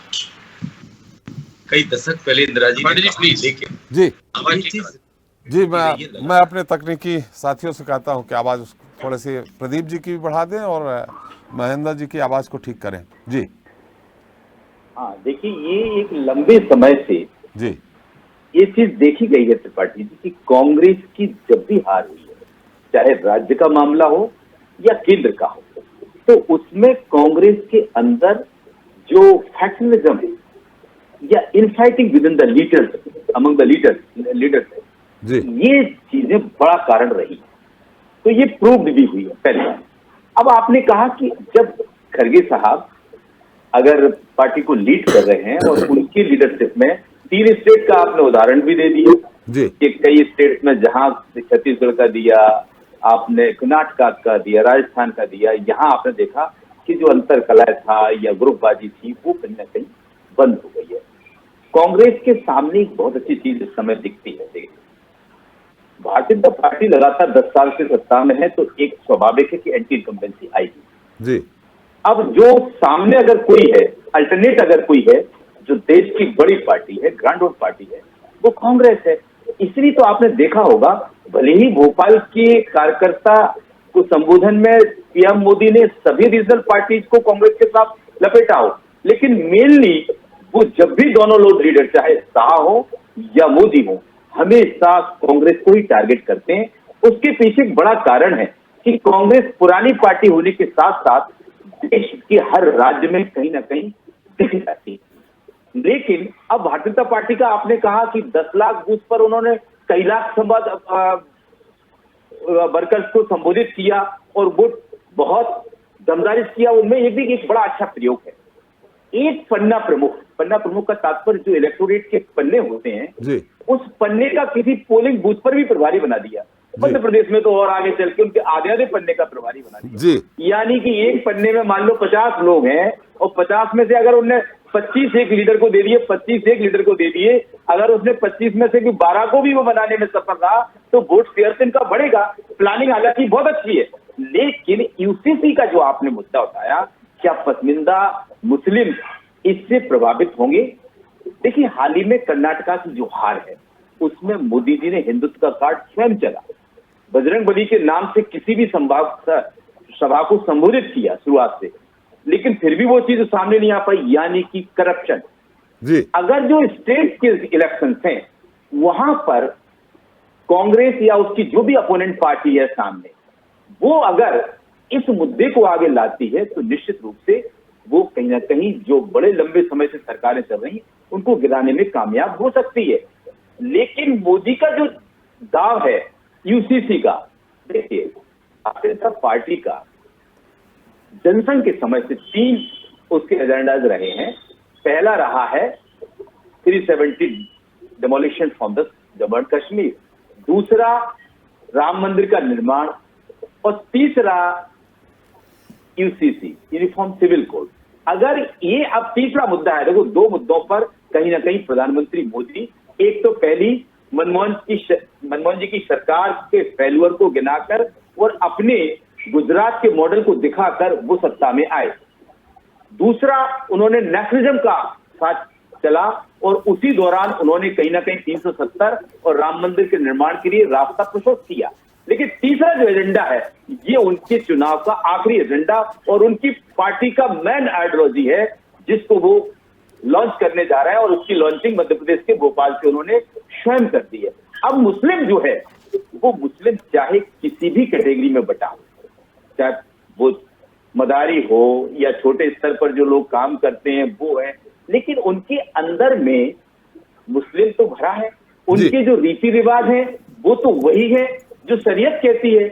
कई दशक पहले इंदिरा जी ने कहा, लेकिन जी ये चीज जी मैं अपने तकनीकी साथियों से कहता हूं कि आवाज़ थोड़े से प्रदीप जी की भी बढ़ा दें और महेंद्र जी की आवाज़ को ठीक करें। जी हाँ, देखिए ये एक लंबे समय से जी ये चीज देखी गई है त्रिपाठी जी कि कांग्रेस की जब भी हार हुई है, चाहे राज्य का मामला हो या केंद्र का हो, तो उसमें कांग्रेस के अंदर जो फैक्शनिज्म है या infighting within the leaders, among the leaders जी ये चीजें बड़ा कारण रही। तो ये प्रूव्ड भी हुई है पहले। अब आपने कहा कि जब खरगे साहब अगर पार्टी को लीड कर रहे हैं और उनकी लीडरशिप में 3 स्टेट का आपने उदाहरण भी दे दिया जी कि कई स्टेट में, जहां छत्तीसगढ़ का दिया आपने, कर्नाटक का दिया, राजस्थान का दिया, यहाँ आपने देखा कि जो अंतर कलह था या ग्रुपबाजी थी वो कहीं ना कहीं बंद हो गई है। कांग्रेस के सामने एक बहुत अच्छी चीज इस समय दिखती है। देखिए, भारतीय जनता पार्टी लगातार 10 साल से सत्ता में है, तो एक स्वाभाविक है कि एंटी इनकम्बेंसी आएगी। जी अब जो सामने अगर कोई है, अल्टरनेट अगर कोई है, जो देश की बड़ी पार्टी है, ग्रांड ओल्ड पार्टी है, वो कांग्रेस है। इसलिए तो आपने देखा होगा, भले ही भोपाल के कार्यकर्ता को संबोधन में पीएम मोदी ने सभी रीजनल पार्टीज को कांग्रेस के साथ लपेटा हो, लेकिन मेनली वो जब भी दोनों लोग लीडर, चाहे शाह हो या मोदी हो, हमेशा कांग्रेस को ही टारगेट करते हैं। उसके पीछे एक बड़ा कारण है कि कांग्रेस पुरानी पार्टी होने के साथ साथ देश के हर राज्य में कहीं ना कहीं दिख जाती है। लेकिन अब भारतीय जनता पार्टी का आपने कहा कि 10 लाख बूथ पर उन्होंने कई लाख वर्कर्स को संबोधित किया और वो बहुत दमदारी किया। उनमें ये भी एक बड़ा अच्छा प्रयोग है। एक पन्ना प्रमुख का तात्पर्य जो इलेक्टोरेट के पन्ने होते हैं, जी उस पन्ने का किसी पोलिंग बूथ पर भी प्रभारी बना दिया। मध्य प्रदेश में तो और आगे चल के उनके आधे पन्ने का प्रभारी बना दिया। जी यानी कि एक पन्ने में मान लो 50 लोग हैं और 50 में से अगर उनने 25 एक लीडर को दे दिए, 25 एक लीडर को दे दिए, अगर उसने 25 में से भी 12 को भी वो बनाने में सफल रहा तो वोट शेयर तो इनका बढ़ेगा। प्लानिंग हालांकि बहुत अच्छी है, लेकिन यूसीसी का जो आपने मुद्दा उठाया, क्या पसमानदा मुस्लिम इससे प्रभावित होंगे? देखिए, हाल ही में कर्नाटका की जो हार है उसमें मोदी जी ने हिंदुत्व का कार्ड स्वयं चला, बजरंगबली के नाम से किसी भी सभा को संबोधित किया शुरुआत से, लेकिन फिर भी वो चीज सामने नहीं आ पाई, यानी कि करप्शन। जी अगर जो स्टेट के इलेक्शन हैं वहां पर कांग्रेस या उसकी जो भी अपोनेंट पार्टी है सामने, वो अगर इस मुद्दे को आगे लाती है तो निश्चित रूप से वो कहीं ना कहीं जो बड़े लंबे समय से सरकारें चल रही उनको गिराने में कामयाब हो सकती है। लेकिन मोदी का जो दाव है यूसीसी का, देखिए भारतीय जनता पार्टी का जनसंघ के समय से 3 उसके एजेंडाज रहे हैं। पहला रहा है 370 demolition from the Jammu and Kashmir, दूसरा राम मंदिर का निर्माण और तीसरा यूसीसी यूनिफॉर्म सिविल कोड। अगर ये अब तीसरा मुद्दा है, देखो 2 मुद्दों पर कहीं ना कहीं प्रधानमंत्री मोदी, एक तो पहली मनमोहन की मनमोहन जी की सरकार के फेल्यूर को गिनाकर और अपने गुजरात के मॉडल को दिखाकर वो सत्ता में आए। दूसरा, उन्होंने नेशनलिज्म का साथ चला और उसी दौरान उन्होंने कहीं ना कहीं 370 और राम मंदिर के निर्माण के लिए रास्ता प्रशस्त किया। लेकिन तीसरा जो एजेंडा है, ये उनके चुनाव का आखिरी एजेंडा और उनकी पार्टी का मेन आइडियोलॉजी है, जिसको वो लॉन्च करने जा रहा है और उसकी लॉन्चिंग मध्य प्रदेश के भोपाल से उन्होंने स्वयं कर दी है। अब मुस्लिम जो है वो मुस्लिम चाहे किसी भी कैटेगरी में बटा हो, चाहे वो मदारी हो या छोटे स्तर पर जो लोग काम करते हैं वो है, लेकिन उनके अंदर में मुस्लिम तो भरा है। उनके जो रीति रिवाज है वो तो वही है जो शरीयत कहती है।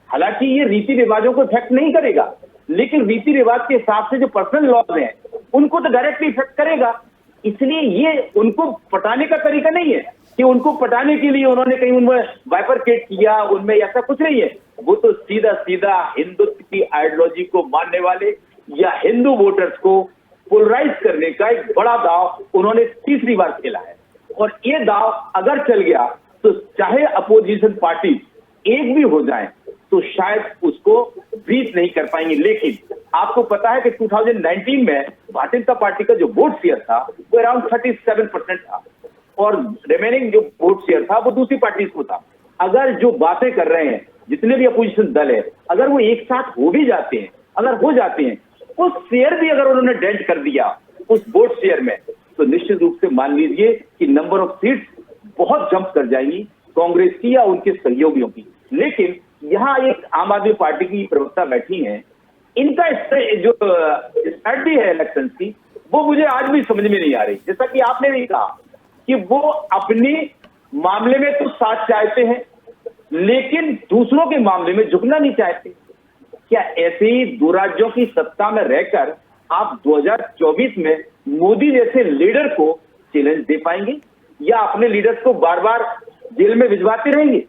हालांकि ये रीति रिवाजों को इफेक्ट नहीं करेगा, लेकिन रीति रिवाज के हिसाब से जो पर्सनल लॉज हैं उनको तो डायरेक्टली इफेक्ट करेगा। इसलिए ये उनको पटाने का तरीका नहीं है कि उनको पटाने के लिए उन्होंने कहीं उनमें बाइफरकेट किया, उनमें ऐसा कुछ नहीं है। वो तो सीधा सीधा हिंदुत्व की आइडियोलॉजी को मानने वाले या हिंदू वोटर्स को पोलराइज करने का एक बड़ा दाव उन्होंने तीसरी बार खेला है। और ये दाव अगर चल गया तो चाहे अपोजिशन पार्टी एक भी हो जाए तो शायद उसको बीट नहीं कर पाएंगे। लेकिन आपको पता है कि 2019 में भारतीय जनता पार्टी का जो वोट शेयर था वो अराउंड 37% था और रिमेनिंग जो वोट शेयर था वो दूसरी पार्टी को था। अगर जो बातें कर रहे हैं जितने भी अपोजिशन दल है, अगर वो एक साथ हो भी जाते हैं, अगर हो जाते हैं, उस शेयर भी अगर उन्होंने डेंट कर दिया उस वोट शेयर में, तो निश्चित रूप से मान लीजिए कि नंबर ऑफ सीट्स बहुत जंप कर जाएंगी कांग्रेस की या उनके सहयोगियों की। लेकिन यहाँ एक आम आदमी पार्टी की प्रवक्ता बैठी हैं, इनका जो स्ट्रैटेजी है इलेक्शन की वो मुझे आज भी समझ में नहीं आ रही। जैसा कि आपने भी कहा कि वो अपने मामले में तो साथ चाहते हैं लेकिन दूसरों के मामले में झुकना नहीं चाहते। क्या ऐसे ही दो राज्यों की सत्ता में रहकर आप 2024 में मोदी जैसे लीडर को चैलेंज दे पाएंगे या अपने लीडर्स को बार बार जेल में भिजवाते रहेंगे?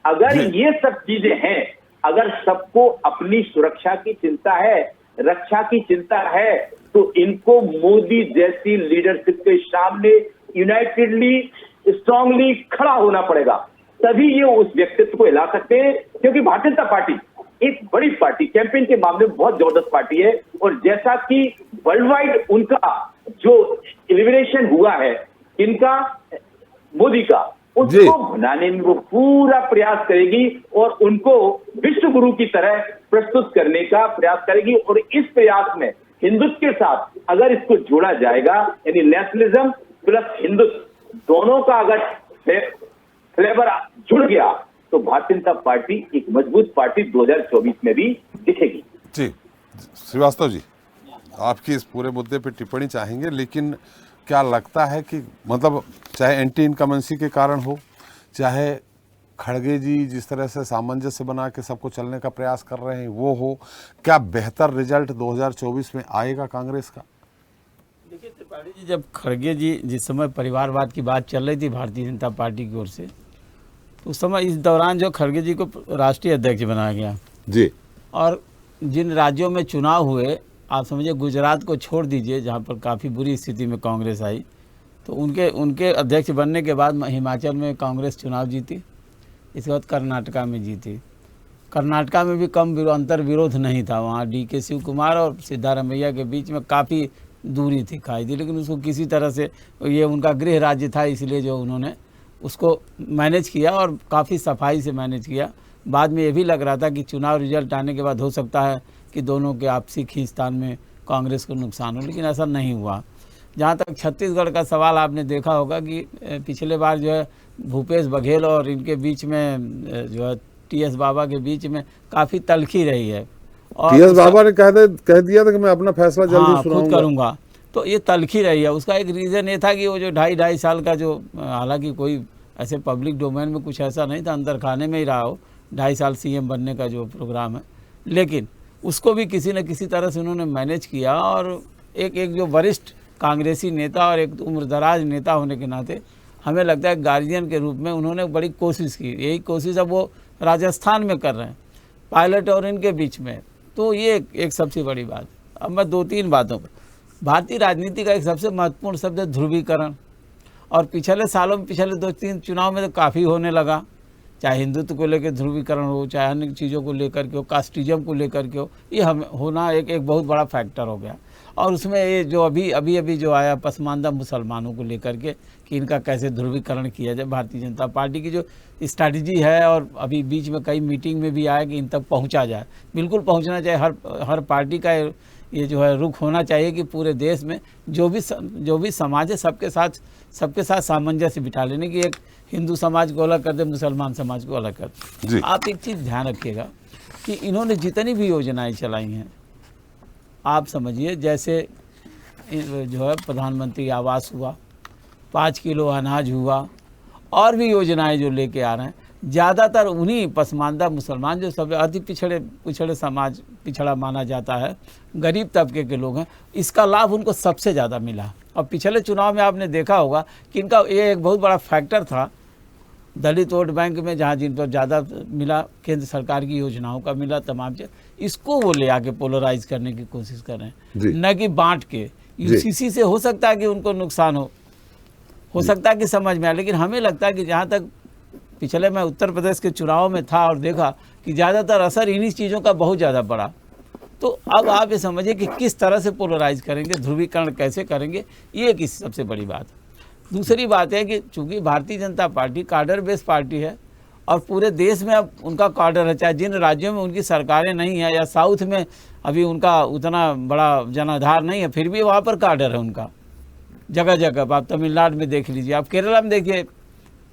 अगर ये सब चीजें हैं, अगर सबको अपनी सुरक्षा की चिंता है, रक्षा की चिंता है, तो इनको मोदी जैसी लीडरशिप के सामने यूनाइटेडली स्ट्रांगली खड़ा होना पड़ेगा, तभी ये उस व्यक्तित्व को हिला सकते हैं। क्योंकि भारतीय जनता पार्टी एक बड़ी पार्टी, कैंपेन के मामले में बहुत जबरदस्त पार्टी है और जैसा कि वर्ल्ड वाइड उनका जो एलिमिनेशन हुआ है इनका, मोदी का, उसको बनाने में वो पूरा प्रयास करेगी और उनको विश्व गुरु की तरह प्रस्तुत करने का प्रयास करेगी। और इस प्रयास में हिंदुत्व के साथ अगर इसको जोड़ा जाएगा, यानी नेशनलिज्म प्लस हिंदुत्व दोनों का अगर फ्लेवर जुड़ गया तो भारतीय जनता पार्टी एक मजबूत पार्टी 2024 में भी दिखेगी। जी श्रीवास्तव जी, आपकी इस पूरे मुद्दे पे टिप्पणी चाहेंगे, लेकिन क्या लगता है कि मतलब चाहे एंटी इनकमेंसी के कारण हो, चाहे खड़गे जी जिस तरह से सामंजस्य बना के सबको चलने का प्रयास कर रहे हैं वो हो, क्या बेहतर रिजल्ट 2024 में आएगा कांग्रेस का? देखिए त्रिपाठी जी, जब खड़गे जी जिस समय परिवारवाद की बात चल रही थी भारतीय जनता पार्टी की ओर से, तो उस समय इस दौरान जो खड़गे जी को राष्ट्रीय अध्यक्ष बनाया गया जी, और जिन राज्यों में चुनाव हुए, आप समझिए गुजरात को छोड़ दीजिए जहाँ पर काफ़ी बुरी स्थिति में कांग्रेस आई, तो उनके अध्यक्ष बनने के बाद हिमाचल में कांग्रेस चुनाव जीती, इसके बाद कर्नाटका में जीती। कर्नाटका में भी कम अंतर विरोध नहीं था, वहाँ DK शिव कुमार और सिद्धारमैया के बीच में काफ़ी दूरी थी खाई थी, लेकिन उसको किसी तरह से, ये उनका गृह राज्य था इसलिए जो उन्होंने उसको मैनेज किया और काफ़ी सफाई से मैनेज किया। बाद में ये भी लग रहा था कि चुनाव रिजल्ट आने के बाद हो सकता है कि दोनों के आपसी खींचतान में कांग्रेस को नुकसान हो, लेकिन ऐसा नहीं हुआ। जहाँ तक छत्तीसगढ़ का सवाल, आपने देखा होगा कि पिछले बार जो है भूपेश बघेल और इनके बीच में जो है TS बाबा के बीच में काफ़ी तलखी रही है और TS बाबा ने कह दिया था कि मैं अपना फैसला जल्दी खुद करूँगा, तो ये तलखी रही है। उसका एक रीज़न ये था कि वो जो 2.5 साल का जो, हालांकि कोई ऐसे पब्लिक डोमेन में कुछ ऐसा नहीं था, अंदर खाने में ही रहा हो 2.5 साल CM बनने का जो प्रोग्राम है, लेकिन उसको भी किसी न किसी तरह से उन्होंने मैनेज किया। और एक जो वरिष्ठ कांग्रेसी नेता और एक उम्रदराज नेता होने के नाते हमें लगता है गार्जियन के रूप में उन्होंने बड़ी कोशिश की। यही कोशिश अब वो राजस्थान में कर रहे हैं, पायलट और इनके बीच में। तो ये एक सबसे बड़ी बात। अब मैं 2-3 बातों पर, भारतीय राजनीति का एक सबसे महत्वपूर्ण शब्द है ध्रुवीकरण, और पिछले सालों में, पिछले 2-3 चुनाव में तो काफ़ी होने लगा, चाहे हिंदुत्व को लेकर ध्रुवीकरण हो, चाहे अन्य चीज़ों को लेकर के हो, कास्टिज्म को लेकर के हो, ये हम होना एक बहुत बड़ा फैक्टर हो गया। और उसमें ये जो अभी जो आया पसमानदा मुसलमानों को लेकर के कि इनका कैसे ध्रुवीकरण किया जाए, भारतीय जनता पार्टी की जो स्ट्रैटेजी है, और अभी बीच में कई मीटिंग में भी आया कि इन तक पहुंचा जाए। बिल्कुल पहुंचना चाहिए, हर पार्टी का ये जो है रुख होना चाहिए कि पूरे देश में जो भी समाज है सबके साथ सामंजस्य बिठा लेने की, एक हिंदू समाज को अलग कर दे, मुसलमान समाज को अलग कर दे। आप एक चीज़ ध्यान रखिएगा कि इन्होंने जितनी भी योजनाएं चलाई हैं, आप समझिए जैसे जो है प्रधानमंत्री आवास हुआ, 5 किलो अनाज हुआ, और भी योजनाएं जो लेके आ रहे हैं, ज़्यादातर उन्हीं पसमानदा मुसलमान जो सब अति पिछड़े समाज, पिछड़ा माना जाता है, गरीब तबके के लोग हैं, इसका लाभ उनको सबसे ज़्यादा मिला। और पिछले चुनाव में आपने देखा होगा कि इनका ये एक बहुत बड़ा फैक्टर था दलित वोट बैंक में, जहाँ जिन पर ज़्यादा मिला, केंद्र सरकार की योजनाओं का मिला, तमाम चीज़, इसको वो ले आके पोलराइज करने की कोशिश कर रहे हैं, न कि बांट के। यूसीसी से हो सकता है कि उनको नुकसान हो सकता है कि समझ में आए, लेकिन हमें लगता है कि जहाँ तक पिछले मैं उत्तर प्रदेश के चुनाव में था और देखा कि ज़्यादातर असर इन्हीं चीज़ों का बहुत ज़्यादा पड़ा। तो अब आप ये समझिए कि किस तरह से पोलराइज करेंगे, ध्रुवीकरण कैसे करेंगे, ये एक सबसे बड़ी बात है। दूसरी बात है कि चूँकि भारतीय जनता पार्टी कार्डर बेस्ड पार्टी है और पूरे देश में अब उनका कार्डर है, चाहे जिन राज्यों में उनकी सरकारें नहीं है या साउथ में अभी उनका उतना बड़ा जनाधार नहीं है, फिर भी वहाँ पर कार्डर है उनका जगह जगह। आप तमिलनाडु में देख लीजिए, आप केरला में देखिए,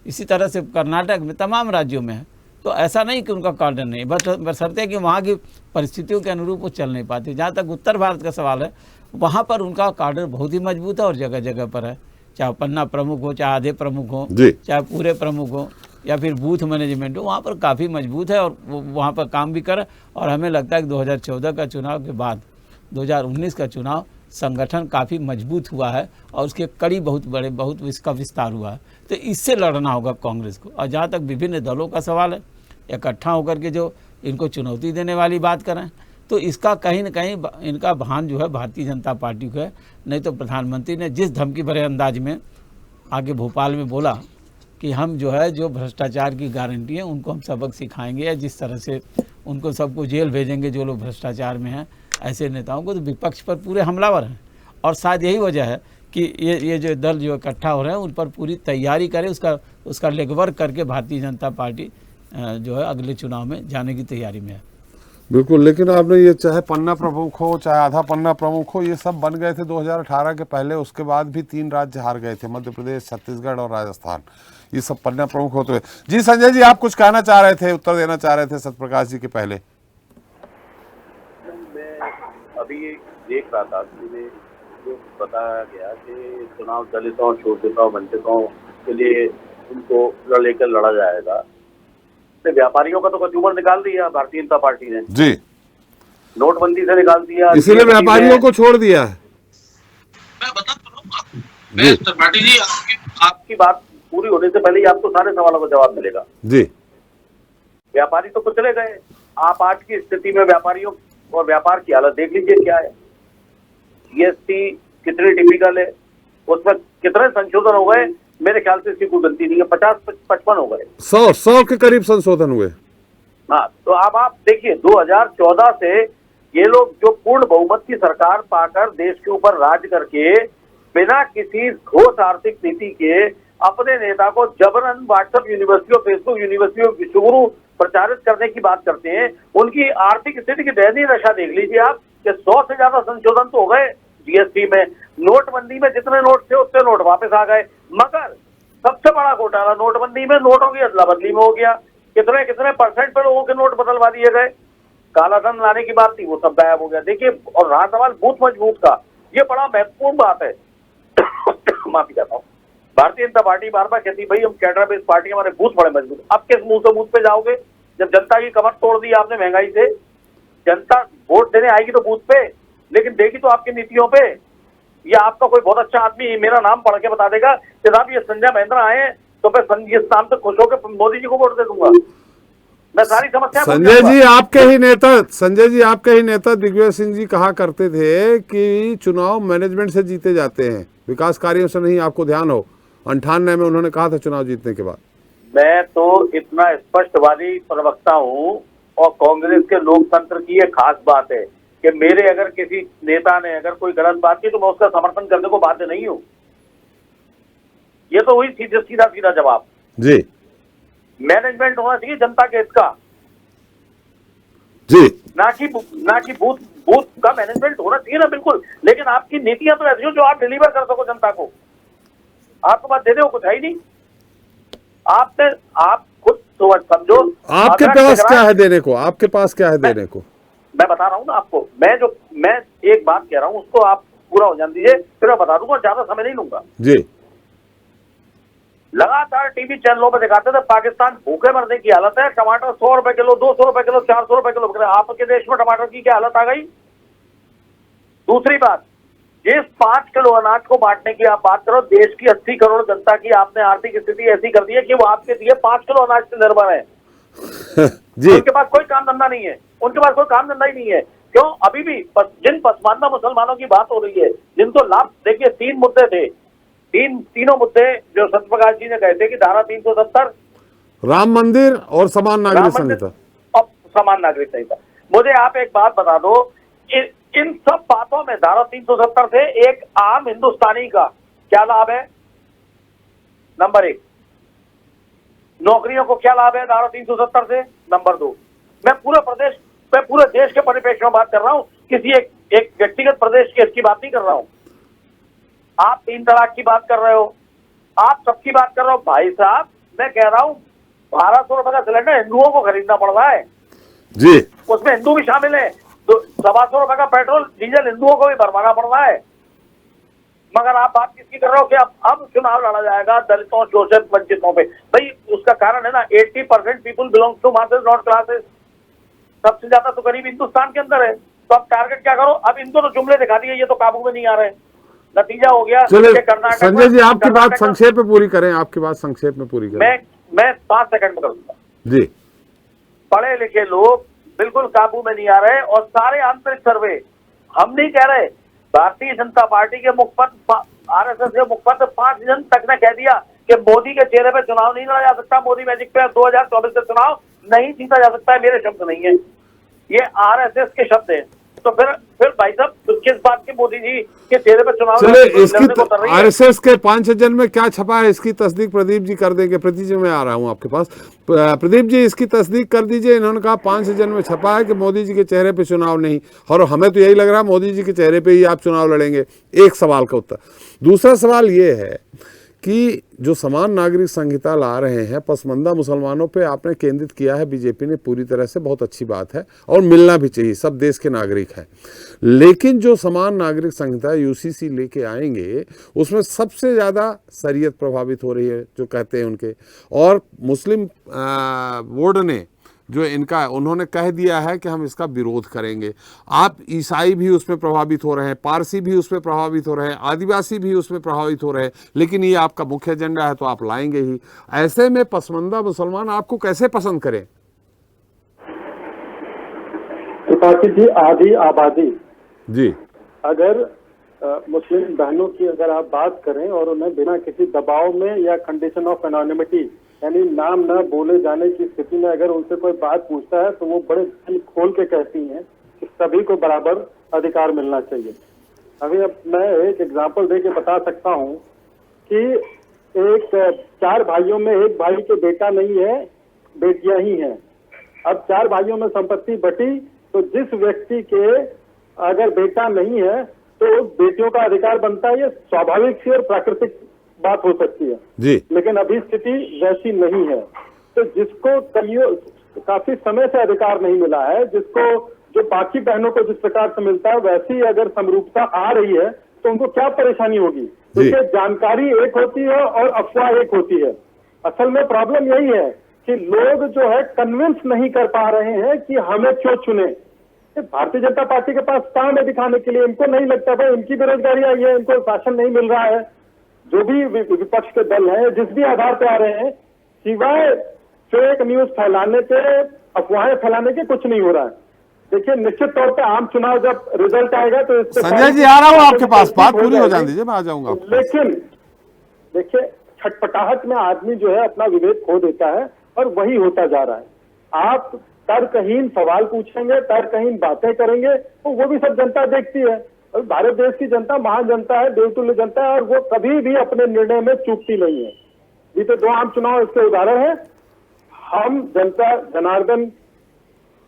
इसी तरह से कर्नाटक में, तमाम राज्यों में है। तो ऐसा नहीं कि उनका कार्डर नहीं, बशर्ते कि वहाँ की परिस्थितियों के अनुरूप वो चल नहीं पाती। जहाँ तक उत्तर भारत का सवाल है, वहाँ पर उनका कार्डर बहुत ही मजबूत है और जगह जगह पर है, चाहे पन्ना प्रमुख हो, चाहे आधे प्रमुख हो, चाहे पूरे प्रमुख हो, या फिर बूथ मैनेजमेंट हो, वहाँ पर काफ़ी मजबूत है और वो वहाँ पर काम भी करे। और हमें लगता है कि 2014 का चुनाव के बाद 2019 का चुनाव संगठन काफ़ी मजबूत हुआ है और उसके कड़ी बहुत इसका विस्तार हुआ है। तो इससे लड़ना होगा कांग्रेस को। और जहाँ तक विभिन्न दलों का सवाल है, इकट्ठा होकर के जो इनको चुनौती देने वाली बात करें, तो इसका कहीं न कहीं इनका भान जो है भारतीय जनता पार्टी को है। नहीं तो प्रधानमंत्री ने जिस धमकी भरे अंदाज में आगे भोपाल में बोला कि हम जो है जो भ्रष्टाचार की गारंटी है उनको हम सबक सिखाएंगे, या जिस तरह से उनको सबको जेल भेजेंगे जो लोग भ्रष्टाचार में हैं, ऐसे नेताओं को, तो विपक्ष पर पूरे हमलावर हैं। और शायद यही वजह है कि ये जो दल जो इकट्ठा हो रहे हैं उन पर पूरी तैयारी करे, उसका लेगवर्क करके भारतीय जनता पार्टी जो है अगले चुनाव में जाने की तैयारी में है। बिल्कुल, लेकिन आपने ये चाहे पन्ना प्रमुख हो, चाहे आधा पन्ना प्रमुख हो, ये सब बन गए थे 2018 के पहले। उसके बाद भी 3 राज्य हार गए थे, मध्य प्रदेश, छत्तीसगढ़ और राजस्थान। ये सब पन्ना प्रमुख होते हुए। जी संजय जी, आप कुछ कहना चाह रहे थे, उत्तर देना चाह रहे थे सत्यप्रकाश जी के पहले। मैं अभी देख रहा था कि जो बताया गया कि चुनाव दलितों, शोषितों, वंचितों के लिए उनको लेकर लड़ा जाएगा। व्यापारियों का तो कंज्यूमर निकाल दिया भारतीय जनता पार्टी ने जी, नोटबंदी से निकाल दिया, इसीलिए व्यापारियों को छोड़ दिया है। मैं बता तो रहा हूँ त्रिपाठी जी, आपकी बात पूरी होने से पहले ही आपको सारे सवालों का जवाब मिलेगा। जी, व्यापारी तो चले गए। आप आज की स्थिति में व्यापारियों और व्यापार की हालत देख लीजिए क्या है। जीएसटी कितनी टिपिकल है, उसमें कितने संशोधन हो गए, मेरे ख्याल से इसकी कोई गलती नहीं है, 50-55 हो गए, 100 के करीब संशोधन हुए। हाँ, तो अब आप देखिए 2014 से ये लोग जो पूर्ण बहुमत की सरकार पाकर देश के ऊपर राज करके बिना किसी ठोस आर्थिक नीति के अपने नेता को जबरन व्हाट्सएप यूनिवर्सिटी और फेसबुक यूनिवर्सिटी और विश्वगुरु प्रचारित करने की बात करते हैं। उनकी आर्थिक स्थिति की दयनीय दशा देख लीजिए आप कि 100 से ज्यादा संशोधन तो हो गए जीएसटी में। नोटबंदी में जितने नोट थे उतने नोट वापस आ गए, मगर सबसे बड़ा घोटाला नोटबंदी में नोटों की अदला बदली में हो गया। कितने कितने परसेंट पर लोगों के नोट बदलवा दिए गए। काला धन लाने की बात थी, वो सब गायब हो गया। देखिए, और रहा सवाल बूथ मजबूत का, ये बड़ा महत्वपूर्ण बात है। माफी चाहता हूँ, भारतीय जनता पार्टी बार बार कहती भाई हम कैडर बेस्ड पार्टी, हमारे बूथ बड़े मजबूत। अब किस मुंह से बूथ पे जाओगे जब जनता की कमर तोड़ दी आपने महंगाई से? जनता वोट देने आएगी तो बूथ पे, लेकिन देगी तो आपकी नीतियों पे। ये आपका कोई बहुत अच्छा आदमी मेरा नाम पढ़ के बता देगा कि साहब ये संजय महेंद्र आए तो मैं इस नाम से खुश होकर मोदी जी को वोट दे दूंगा। मैं सारी समस्या संजय जी आपके ही नेता दिग्विजय सिंह जी कहा करते थे कि चुनाव मैनेजमेंट से जीते जाते हैं, विकास कार्यों से नहीं। आपको ध्यान हो, 98 में उन्होंने कहा था चुनाव जीतने के बाद। मैं तो इतना स्पष्टवादी प्रवक्ता हूं और कांग्रेस के लोकतंत्र की ये खास बात है कि मेरे अगर किसी नेता ने अगर कोई गलत बात की तो मैं उसका समर्थन करने को बाध्य नहीं हूं। ये तो हुई सीधा सीधा जवाब। जी मैनेजमेंट होना चाहिए जनता के हित का, जी, ना कि बूथ का मैनेजमेंट होना चाहिए ना, बिल्कुल। लेकिन आपकी नीतियां तो ऐसी हो जो आप डिलीवर कर सको जनता को। आपके पास देने को कुछ है ही नहीं। आप खुद समझो आपके पास क्या है देने को, आपके पास क्या है देने को? मैं बता रहा हूं ना आपको। मैं एक बात कह रहा हूं, उसको आप पूरा हो जान दीजिए, फिर मैं बता दूंगा, ज्यादा समय नहीं लूंगा। जी, लगातार टीवी चैनलों पर दिखाते थे पाकिस्तान भूखे मरने की हालत है, टमाटर 100 रुपए किलो, 200 रुपए किलो, 400 रुपए किलो। आपके देश में टमाटर की क्या हालत आ गई? दूसरी बात, जिस 5 किलो अनाज को बांटने की आप बात करो, देश की 80 करोड़ जनता की आपने आर्थिक स्थिति ऐसी कर दी है कि वो आपके दिए 5 किलो अनाज से निर्भर है। जी, उनके पास कोई काम धंधा नहीं है, उनके पास कोई काम धंधा ही नहीं है। क्यों? अभी भी जिन पसमानदा मुसलमानों की बात हो रही है, जिनको लाभ, देखिए 3 मुद्दे थे, तीनों मुद्दे जो सत्यप्रकाश जी ने कहे थे कि धारा 370, राम मंदिर और समान नागरिक संहिता और समान नागरिक संहिता। मुझे आप एक बात बता दो, इन सब बातों में धारा 370 से एक आम हिंदुस्तानी का क्या लाभ है? नंबर 1, नौकरियों को क्या लाभ है धारा 370 से? नंबर 2, मैं पूरे देश के परिप्रेक्ष्य में बात कर रहा हूं, किसी एक व्यक्तिगत प्रदेश की इसकी बात नहीं कर रहा हूं। आप 3 तलाक की बात कर रहे हो, आप सबकी बात कर रहे हो। भाई साहब, मैं कह रहा हूं 1200 रुपए का सिलेंडर हिंदुओं को खरीदना पड़ रहा है जी, उसमें हिंदू भी शामिल है। तो 125 रुपए का पेट्रोल डीजल हिंदुओं को भी भरवाना पड़ रहा है। मगर आप बात किसकी कर रहे हो कि अब चुनाव लड़ा जाएगा दलितों, शोषित, वंचितों पे। भाई उसका कारण है ना, 80% people belongs to masses not classes. सबसे ज्यादा तो गरीब हिंदुस्तान के अंदर है। तो अब टारगेट क्या करो? अब इनको तो जुमले दिखा दिए, ये तो काबू में नहीं आ रहे। नतीजा हो गया चलिए कर्नाटक। संजय जी, आपकी बात संक्षेप में पूरी करें, आपकी बात संक्षेप में पूरी करें। मैं 5 सेकंड में करूंगा जी। पढ़े लिखे लोग बिल्कुल काबू में नहीं आ रहे, और सारे आंतरिक सर्वे, हम नहीं कह रहे, भारतीय जनता पार्टी के मुखपत्र, आरएसएस के मुखपत्र 5 जन तक ने कह दिया कि मोदी के चेहरे पे चुनाव नहीं लड़ा जा सकता, मोदी मैजिक पे 2024 से चुनाव नहीं जीता जा सकता है। मेरे शब्द नहीं है, ये आरएसएस के शब्द हैं। तो फिर भाई साहब किस बात के मोदी जी के चेहरे पे चुनाव चलिए, इसकी आरएसएस के 5 जन में क्या छपा है, इसकी तस्दीक प्रदीप जी कर देंगे। प्रदीप जी, मैं आ रहा हूं आपके पास। प्रदीप जी, इसकी तस्दीक कर दीजिए। इन्होंने कहा 5 जन में छपा है कि मोदी जी के चेहरे पे चुनाव नहीं, और हमें तो यही लग रहा है मोदी जी के चेहरे पे ही आप चुनाव लड़ेंगे। एक सवाल का उत्तर। दूसरा सवाल ये है कि जो समान नागरिक संहिता ला रहे हैं, पसमानदा मुसलमानों पे आपने केंद्रित किया है बीजेपी ने पूरी तरह से, बहुत अच्छी बात है और मिलना भी चाहिए, सब देश के नागरिक हैं। लेकिन जो समान नागरिक संहिता यूसीसी लेके आएंगे, उसमें सबसे ज़्यादा शरीयत प्रभावित हो रही है जो कहते हैं उनके, और मुस्लिम बोर्ड ने जो इनका, उन्होंने कह दिया है कि हम इसका विरोध करेंगे। आप ईसाई भी उसमें प्रभावित हो रहे हैं, पारसी भी उसमें प्रभावित हो रहे हैं, आदिवासी भी उसमें प्रभावित हो रहे हैं, लेकिन ये आपका मुख्य एजेंडा है तो आप लाएंगे ही। ऐसे में पसमानदा मुसलमान आपको कैसे पसंद करें? त्रिपाठी जी, आधी आबादी जी, अगर मुस्लिम बहनों की अगर आप बात करें और उन्हें बिना किसी दबाव में या कंडीशन ऑफ एनोनिमिटी, यानी नाम न बोले जाने की स्थिति में अगर उनसे कोई बात पूछता है तो वो बड़े दिल खोल के कहती हैं कि सभी को बराबर अधिकार मिलना चाहिए। अभी अब मैं एक एग्जांपल दे के बता सकता हूँ कि 4 भाइयों में एक भाई के बेटा नहीं है, बेटियां ही हैं। अब 4 भाइयों में संपत्ति बटी तो जिस व्यक्ति के अगर बेटा नहीं है तो बेटियों का अधिकार बनता है। ये स्वाभाविक सी और प्राकृतिक बात हो सकती है जी, लेकिन अभी स्थिति वैसी नहीं है। तो जिसको काफी समय से अधिकार नहीं मिला है, जिसको जो बाकी बहनों को जिस प्रकार से मिलता है वैसी अगर समरूपता आ रही है तो उनको क्या परेशानी होगी? क्योंकि जानकारी एक होती है और अफवाह एक होती है। असल में प्रॉब्लम यही है कि लोग जो है कन्विंस नहीं कर पा रहे हैं कि हमें क्यों चुने। भारतीय जनता पार्टी के पास काम है दिखाने के लिए। इनको नहीं लगता भाई इनकी बेरोजगारी आई है, इनको शासन नहीं मिल रहा है। जो भी विपक्ष के दल हैं, जिस भी आधार पे आ रहे हैं, सिवाय फेक न्यूज फैलाने के, अफवाहें फैलाने के कुछ नहीं हो रहा है। देखिए, निश्चित तौर पे आम चुनाव जब रिजल्ट आएगा तो इससे संजय जी आ रहा हूँ आपके पास, बात पूरी हो जाने दीजिए, मैं आ जाऊंगा। लेकिन देखिए, खटपटाहट में आदमी जो है अपना विवेक खो देता है और वही होता जा रहा है। आप तर्कहीन सवाल पूछेंगे, तर्कहीन बातें करेंगे तो वो भी सब जनता देखती है। और भारत देश की जनता महान जनता है, देवतुल्य जनता है, और वो कभी भी अपने निर्णय में चूकती नहीं है। ये तो 2 आम चुनाव इसके उदाहरण है। हम जनता जनार्दन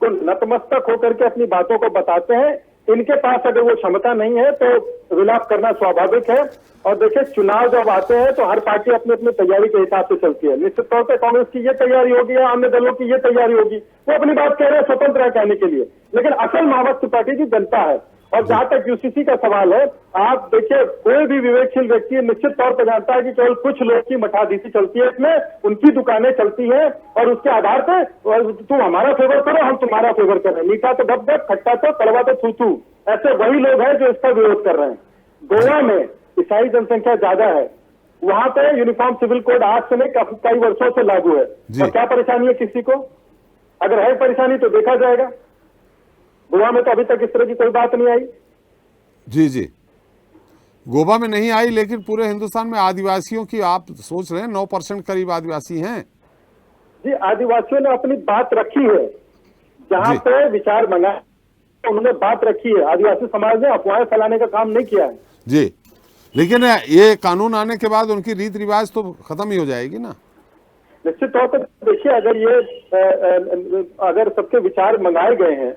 को नतमस्तक होकर के अपनी बातों को बताते हैं। इनके पास अगर वो क्षमता नहीं है तो विलाप करना स्वाभाविक है। और देखिए, चुनाव जब आते हैं तो हर पार्टी अपनी अपनी तैयारी के हिसाब से चलती है। निश्चित तौर पर कांग्रेस की ये तैयारी होगी या अन्य दलों की ये तैयारी होगी, वो अपनी बात कह रहे हैं, स्वतंत्र है कहने के लिए। लेकिन असल मावक्त पार्टी की जनता है। और जहां तक यूसीसी का सवाल है, आप देखिए, कोई भी विवेकशील व्यक्ति निश्चित तौर पर जानता है कि केवल कुछ लोग की मठाधीशी चलती है इसमें, उनकी दुकानें चलती हैं, और उसके आधार पर तुम हमारा फेवर करो, हम तुम्हारा फेवर कर रहे हैं। मीठा तो गप गप, खट्टा तो, कड़वा तो थू थू, ऐसे वही लोग हैं जो इसका विरोध कर रहे हैं। गोवा में ईसाई जनसंख्या ज्यादा है, वहां पे यूनिफॉर्म सिविल कोड आज से नहीं कई वर्षों से लागू है। और क्या परेशानी है किसी को? अगर है परेशानी तो देखा जाएगा। गोवा में तो अभी तक इस तरह की कोई बात नहीं आई। जी जी, गोवा में नहीं आई, लेकिन पूरे हिंदुस्तान में आदिवासियों की आप सोच रहे हैं 9% करीब आदिवासी हैं। जी, आदिवासियों ने अपनी बात रखी है, जहां पे विचार मंगा उन्होंने बात रखी है। आदिवासी समाज ने अफवाहें फैलाने का काम नहीं किया है। जी, लेकिन ये कानून आने के बाद उनकी रीत रिवाज तो खत्म ही हो जाएगी ना। निश्चित तौर पर देखिए, अगर सबके विचार मंगाए गए हैं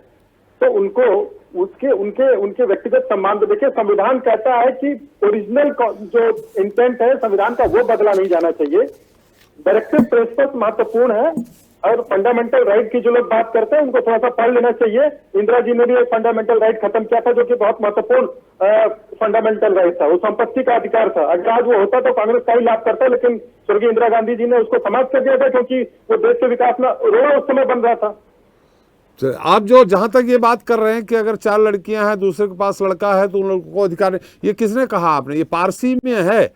तो उनको उनके व्यक्तिगत सम्मान। देखिए, संविधान कहता है कि ओरिजिनल जो इंटेंट है संविधान का वो बदला नहीं जाना चाहिए। डायरेक्टिव प्रिंसिपल महत्वपूर्ण है, और फंडामेंटल राइट की जो लोग बात करते हैं उनको थोड़ा सा पढ़ लेना चाहिए। इंदिरा जी ने भी एक फंडामेंटल राइट खत्म किया था, जो कि बहुत महत्वपूर्ण फंडामेंटल राइट था, वो संपत्ति का अधिकार था। अगर आज वो होता तो कांग्रेस का ही लाभ करता, लेकिन स्वर्गीय इंदिरा गांधी जी ने उसको समाप्त कर दिया था, क्योंकि वो देश के विकास में रोड़ा उस समय बन रहा था। आप जो जहां तक ये बात कर रहे हैं कि अगर 4 लड़कियां हैं, दूसरे के पास लड़का है तो उन लोगों को अधिकार नहीं, ये किसने कहा? आपने? ये पारसी में है,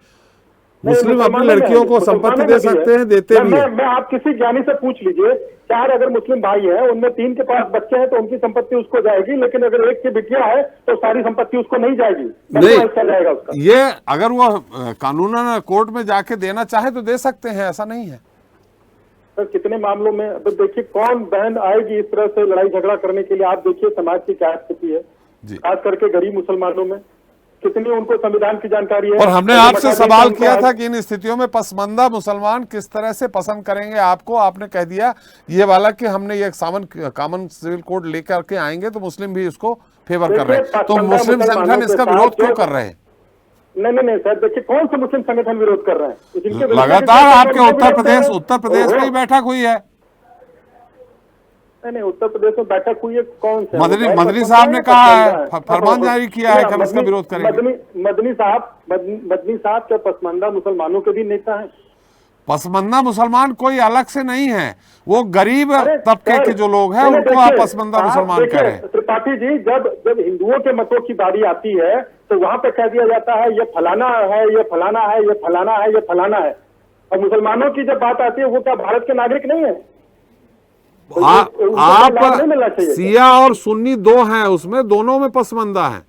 मुस्लिम अपनी लड़कियों को संपत्ति दे सकते हैं, देते भी हैं। मैं आप किसी ज्ञानी से पूछ लीजिए, 4 अगर मुस्लिम भाई हैं, उनमें 3 के पास बच्चे हैं तो उनकी संपत्ति उसको जाएगी, लेकिन अगर एक की बिटिया है तो सारी संपत्ति उसको नहीं जाएगी, नहीं जाएगा उसका। ये अगर वो कानूनन कोर्ट में जाके देना चाहे तो दे सकते हैं, ऐसा नहीं है। सर, कितने मामलों में अब देखिए, कौन बहन आएगी इस तरह से लड़ाई झगड़ा करने के लिए? आप देखिए समाज की क्या स्थिति है, खास करके गरीब मुसलमानों में कितनी उनको संविधान की जानकारी है। और हमने आपसे सवाल किया था कि इन स्थितियों में पसमंदा मुसलमान किस तरह से पसंद करेंगे आपको, आपने कह दिया ये वाला कि हमने ये कॉमन सिविल कोड लेकर के आएंगे तो मुस्लिम भी इसको फेवर कर रहे हैं। तो मुस्लिम संगठन इसका विरोध क्यों कर रहे हैं? नहीं सर, देखिए, कौन से मुस्लिम संगठन विरोध कर रहे हैं? लगातार आपके उत्तर प्रदेश में ही बैठक हुई है। नहीं, उत्तर प्रदेश में बैठक हुई है, कौन से? मदनी साहब ने कहा है, फरमान जारी किया है कि हम इसका विरोध करेंगे। मदनी साहब क्या पसमानदा मुसलमानों के भी नेता हैं? पसमंदा मुसलमान कोई अलग से नहीं है, वो गरीब तबके के जो लोग हैं उनको आप पसमंदा मुसलमान कह रहे हैं। त्रिपाठी जी, जब हिंदुओं के मतों की बारी आती है तो वहां पे कह दिया जाता है ये फलाना है, ये फलाना है, ये फलाना है, ये फलाना है। और मुसलमानों की जब बात आती है, वो क्या भारत के नागरिक नहीं है? आप सिया और सुन्नी 2 हैं, उसमें दोनों में पसमंदा है।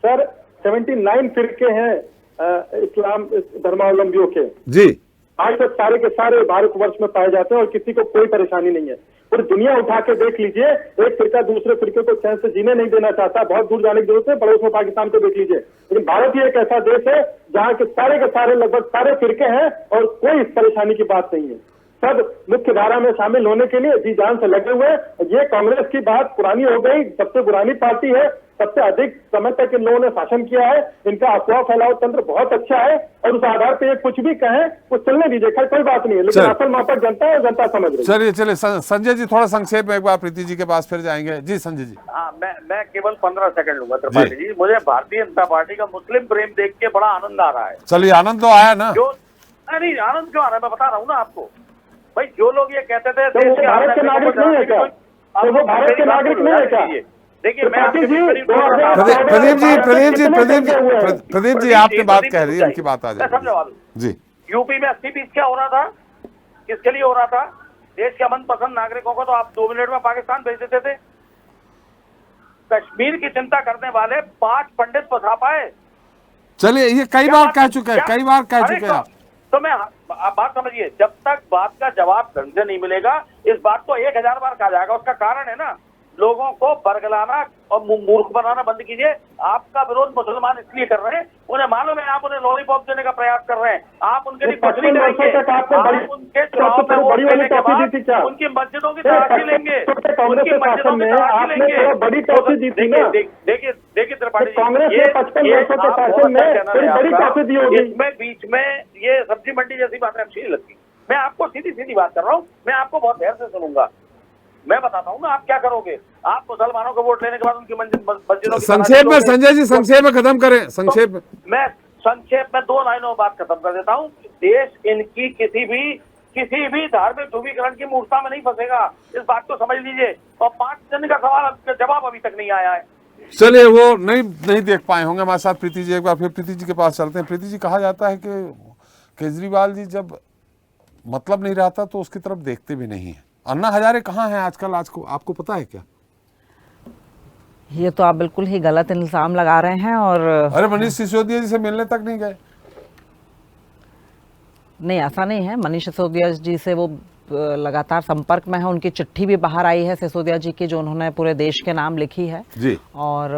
सर, 79 फिरके हैं इस्लाम धर्मावलंबियों के जी। आज तक सारे के सारे भारतवर्ष में पाए जाते हैं और किसी को कोई परेशानी नहीं है। पूरी दुनिया उठा के देख लीजिए, एक फिरका दूसरे फिरके को चैन से जीने नहीं देना चाहता। बहुत दूर जाने की जरूरत है, पड़ोस में पाकिस्तान को देख लीजिए। लेकिन भारत ही एक ऐसा देश है जहाँ के सारे लगभग सारे फिरके हैं और कोई इस परेशानी की बात नहीं है। सब मुख्य धारा में शामिल होने के लिए जी जान से लगे हुए। ये कांग्रेस की बात पुरानी हो गई, सबसे पुरानी पार्टी है, सबसे अधिक समय तक इन लोगों ने शासन किया है। इनका अफवाह फैलाव तंत्र बहुत अच्छा है और उस आधार पे कुछ भी कहें वो चलने दीजिए, खैर कोई बात नहीं है, लेकिन असल मापक जनता है, जनता समझ रही है। चलिए संजय जी, थोड़ा संक्षेप में एक बार प्रीति जी के पास फिर जाएंगे। जी संजय जी। हाँ, मैं केवल 15 सेकंड लूंगा त्रिपाठी जी। मुझे भारतीय जनता पार्टी का मुस्लिम प्रेम देख के बड़ा आनंद आ रहा है। चलिए, आनंद तो आया ना? जो नहीं, आनंद क्यों आ रहा है मैं बता रहा हूँ ना आपको। भाई, जो लोग ये कहते थे तो वो भारत के नागरिक नहीं है क्या? तो वो भारत के नागरिक नहीं है क्या? देखिए, मैं प्रदीप जी आपने बात कह रही है, उनकी बात आ जाए जी। यूपी में 80-20 क्या हो रहा था? किसके लिए हो रहा था? देश के मनपसंद नागरिकों को तो आप 2 मिनट में पाकिस्तान भेज देते थे। कश्मीर की चिंता करने वाले 5 पंडित पथा पाए। चलिए, ये कई बार कह चुके हैं, कई बार कह चुके हैं आप। तो मैं आप बात समझिए, जब तक बात का जवाब ढंग से नहीं मिलेगा, इस बात को 1000 बार कहा जाएगा। उसका कारण है ना, लोगों को बरगलाना और मूर्ख बनाना बंद कीजिए। आपका विरोध मुसलमान इसलिए कर रहे हैं, उन्हें मालूम है आप उन्हें लॉलीपॉप देने का प्रयास कर रहे हैं, आप उनके लिए कुछ नहीं करेंगे। आप उनके चुनाव में वोट देने के बाद उनकी मस्जिदों की तलाशी लेंगे, उनकी मस्जिदों की तलाशी लेंगे। बड़ी टॉफी दी थी ना। देखिए त्रिपाठी जी, कांग्रेस ने 55 वर्षों के शासन में बड़ी टॉफी दी होगी। इसमें बीच में ये सब्जी मंडी जैसी बातें अच्छी नहीं लगती। मैं आपको सीधी सीधी बात कर रहा हूँ, मैं आपको बहुत ध्यान से सुनूंगा। मैं बताता हूँ ना आप क्या करोगे। आप मुसलमानों को वोट लेने के बाद उनकी मस्जिदों की संक्षेप में संजय जी, संक्षेप में खत्म करें, संक्षेप में। मैं संक्षेप में 2 लाइनों में बात खत्म कर देता हूँ। देश इनकी किसी भी धार्मिक ध्रुवीकरण की मूर्खता में नहीं फंसेगा, इस बात को समझ लीजिए। और 5 दिन का सवाल का जवाब अभी तक नहीं आया है। चलिए, वो नहीं देख पाए होंगे हमारे साथ प्रीति जी। एक बार फिर प्रीति जी के पास चलते हैं। प्रीति जी, कहा जाता है कि केजरीवाल जी जब मतलब नहीं रहता तो उसकी तरफ देखते भी नहीं है। अन्ना हजारे कहाँ हैं आजकल, आपको पता है क्या? ये तो आप बिल्कुल ही गलत इल्जाम लगा रहे हैं। और अरे मनीष सिसोदिया जी से मिलने तक नहीं गए? नहीं, ऐसा नहीं है। मनीष सिसोदिया जी से वो लगातार संपर्क में है। उनकी चिट्ठी भी बाहर आई है सिसोदिया जी की, जो उन्होंने पूरे देश के नाम लिखी है जी। और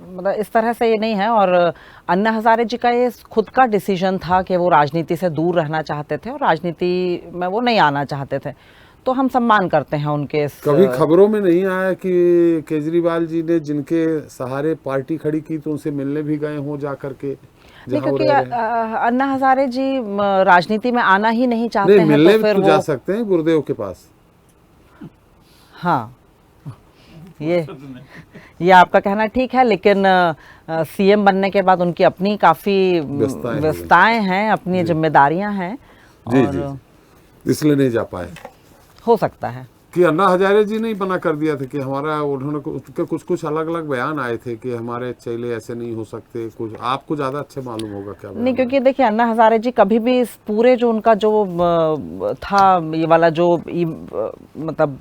मतलब इस तरह से ये नहीं है। और अन्ना हजारे जी का ये खुद का डिसीजन था कि वो राजनीति से दूर रहना चाहते थे और राजनीति में वो नहीं आना चाहते थे। तो हम सम्मान करते हैं उनके। कभी खबरों में नहीं आया कि केजरीवाल जी ने जिनके सहारे पार्टी खड़ी की तो उनसे मिलने भी गए हों जा करके? नहीं, क्योंकि अन्ना हजारे जी राजनीति में आना ही नहीं चाहते हैं। मिलने तो फिर तो जा सकते हैं गुरुदेव के पास। हाँ, ये आपका कहना ठीक है, लेकिन सीएम बनने के बाद उनकी अपनी काफी व्यस्तताएं हैं, अपनी जिम्मेदारियां हैं। जी जी, इसलिए नहीं जा पाए। हो सकता है कि अन्ना हजारे जी ने ही मना कर दिया था कि हमारा, उन्होंने उसके कुछ अलग अलग बयान आए थे कि हमारे चेले ऐसे नहीं हो सकते। कुछ आपको ज्यादा अच्छे मालूम होगा क्या? नहीं, क्योंकि देखिए अन्ना हजारे जी कभी भी इस पूरे जो उनका जो था, ये वाला जो मतलब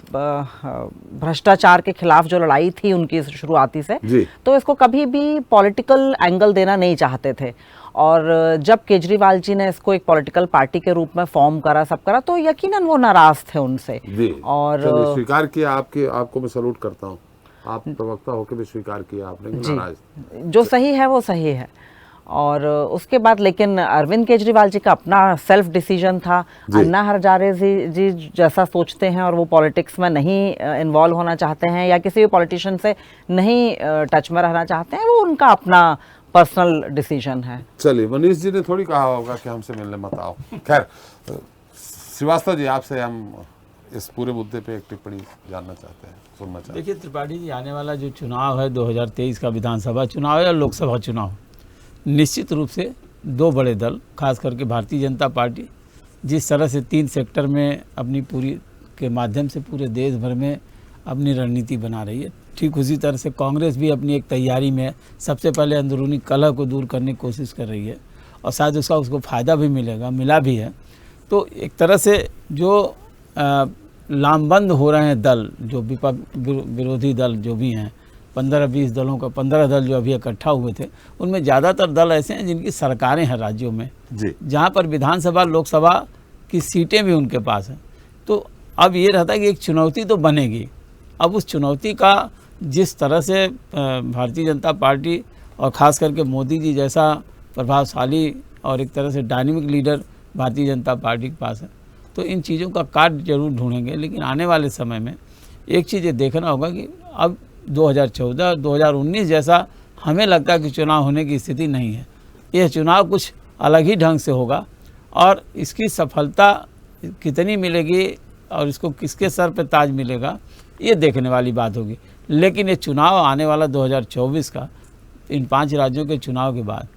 भ्रष्टाचार के खिलाफ जो लड़ाई थी उनकी शुरुआती से, तो इसको कभी भी पॉलिटिकल एंगल देना नहीं चाहते थे। और जब केजरीवाल जी ने इसको एक पॉलिटिकल पार्टी के रूप में फॉर्म करा, सब करा, तो यकीनन वो नाराज थे उनसे। और स्वीकार किया। आपको मैं सैल्यूट करता हूँ, आप प्रवक्ता होकर भी स्वीकार किया आपने। नाराज जो सही है वो सही है। और उसके बाद लेकिन अरविंद केजरीवाल जी का अपना सेल्फ डिसीजन था। अन्ना हजारे जी जैसा सोचते हैं और वो पॉलिटिक्स में नहीं इन्वॉल्व होना चाहते हैं या किसी भी पॉलिटिशियन से नहीं टच में रहना चाहते हैं, वो उनका अपना पर्सनल डिसीजन है। चलिए, मनीष जी ने थोड़ी कहा होगा कि हमसे मिलने मत आओ। खैर, श्रीवास्तव जी, आपसे हम इस पूरे मुद्दे पे एक टिप्पणी जानना चाहते हैं, सुनना चाहते हैं। देखिए त्रिपाठी जी, आने वाला जो चुनाव है 2023 का विधानसभा चुनाव है या लोकसभा चुनाव, निश्चित रूप से 2 बड़े दल, खास करके भारतीय जनता पार्टी जिस तरह से 3 सेक्टर में अपनी पूरी के माध्यम से पूरे देश भर में अपनी रणनीति बना रही है, ठीक उसी तरह से कांग्रेस भी अपनी एक तैयारी में सबसे पहले अंदरूनी कलह को दूर करने की कोशिश कर रही है और शायद उसको फ़ायदा भी मिलेगा, मिला भी है। तो एक तरह से जो लामबंद हो रहे हैं दल, जो विरोधी दल जो भी हैं, 15-20 दलों का 15 दल जो अभी इकट्ठा हुए थे, उनमें ज़्यादातर दल ऐसे हैं जिनकी सरकारें हैं राज्यों में, जहाँ पर विधानसभा लोकसभा की सीटें भी उनके पास हैं। तो अब ये रहता है कि एक चुनौती तो बनेगी। अब उस चुनौती का जिस तरह से भारतीय जनता पार्टी और ख़ास करके मोदी जी जैसा प्रभावशाली और एक तरह से dynamic leader Bharatiya Janata party के पास है, तो इन चीज़ों का काट जरूर ढूंढेंगे। लेकिन आने वाले समय में एक चीज़ ये देखना होगा कि अब 2014-2019 जैसा हमें लगता है कि चुनाव होने की स्थिति नहीं है। यह चुनाव कुछ अलग ही ढंग से होगा और इसकी सफलता कितनी मिलेगी और इसको किसके सर पे ताज मिलेगा, ये देखने वाली बात होगी। लेकिन ये चुनाव आने वाला 2024 का, इन 5 राज्यों के चुनाव के बाद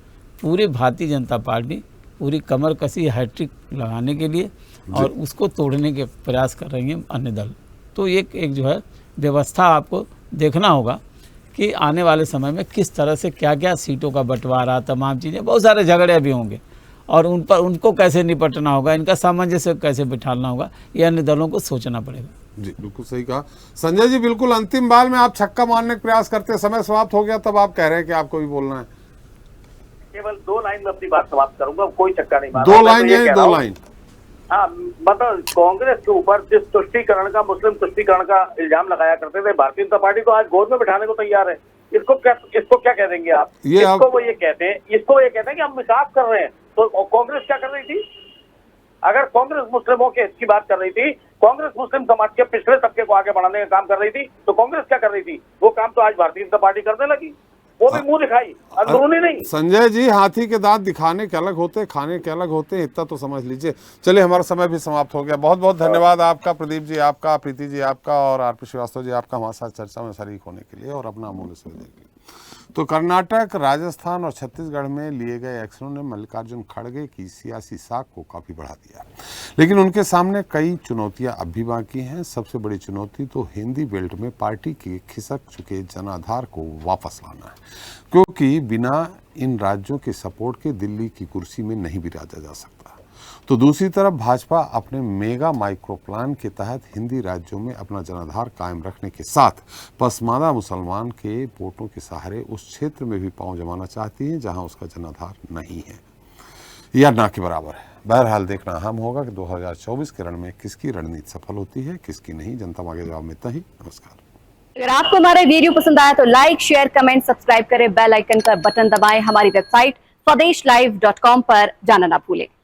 पूरी भारतीय जनता पार्टी पूरी कमर कसी हैट्रिक लगाने के लिए और उसको तोड़ने के प्रयास कर रही हैं अन्य दल। तो एक जो है व्यवस्था आपको देखना होगा कि आने वाले समय में किस तरह से क्या क्या सीटों का बंटवारा, तमाम चीज़ें, बहुत सारे झगड़े भी होंगे और उन पर उनको कैसे निपटना होगा, इनका सामंजस्य कैसे बिठाना होगा, ये अन्य दलों को सोचना पड़ेगा। जी, बिल्कुल सही कहा संजय जी। बिल्कुल अंतिम बाल में आप छक्का मारने का प्रयास करते, समय समाप्त हो गया, तब आप कह रहे हैं कि आपको भी बोलना है। केवल 2 लाइन में अपनी बात समाप्त करूंगा, कोई चक्कर नहीं मारूंगा। 2 मैं तो लाइन ये है, कह 2 रहा हूं, लाइन। हाँ, मतलब कांग्रेस के ऊपर जिस तुष्टीकरण का, मुस्लिम तुष्टीकरण का इल्जाम लगाया करते थे, भारतीय जनता पार्टी को आज गोद में बिठाने को तैयार है। इसको क्या कह देंगे आप? इसको ये कहते हैं कि हम विकास कर रहे हैं। तो कांग्रेस क्या कर रही थी? अगर कांग्रेस मुस्लिमों के हित की बात कर रही थी, कांग्रेस मुस्लिम समाज के पिछड़े तबके को आगे बढ़ाने का काम कर रही थी, तो कांग्रेस क्या कर रही थी? वो काम तो आज भारतीय जनता पार्टी करने लगी, वो भी मुंह दिखाई, अंदरूनी नहीं। संजय जी, हाथी के दांत दिखाने के अलग होते, खाने के अलग होते, इतना तो समझ लीजिए। चलिए, हमारा समय भी समाप्त हो गया। बहुत बहुत धन्यवाद आपका, प्रदीप जी आपका, प्रीति जी आपका और आरपी श्रीवास्तव जी आपका हमारे साथ चर्चा में शरीक होने के लिए और अपना अमूल्य समय देने के लिए। तो कर्नाटक, राजस्थान और छत्तीसगढ़ में लिए गए एक्शनों ने मल्लिकार्जुन खड़गे की सियासी साख को काफी बढ़ा दिया, लेकिन उनके सामने कई चुनौतियां अब भी बाकी हैं। सबसे बड़ी चुनौती तो हिंदी बेल्ट में पार्टी के खिसक चुके जनाधार को वापस लाना है, क्योंकि बिना इन राज्यों के सपोर्ट के दिल्ली की कुर्सी में नहीं विराजा जा सकता। तो दूसरी तरफ भाजपा अपने मेगा माइक्रो प्लान के तहत हिंदी राज्यों में अपना जनाधार कायम रखने के साथ पसमानदा मुसलमान के वोटों के सहारे उस क्षेत्र में भी पांव जमाना चाहती है जहां उसका जनाधार नहीं है या ना के बराबर है। बहरहाल देखना अहम होगा कि 2024 के रण में किसकी रणनीति सफल होती है, किसकी नहीं। जनता मांगे जवाब में इतना ही। नमस्कार। अगर आपको हमारा वीडियो पसंद आया तो लाइक, शेयर, कमेंट, सब्सक्राइब करें, बेल आइकन का बटन दबाएं। हमारी वेबसाइट swdeshlive.com पर जाना ना भूलें।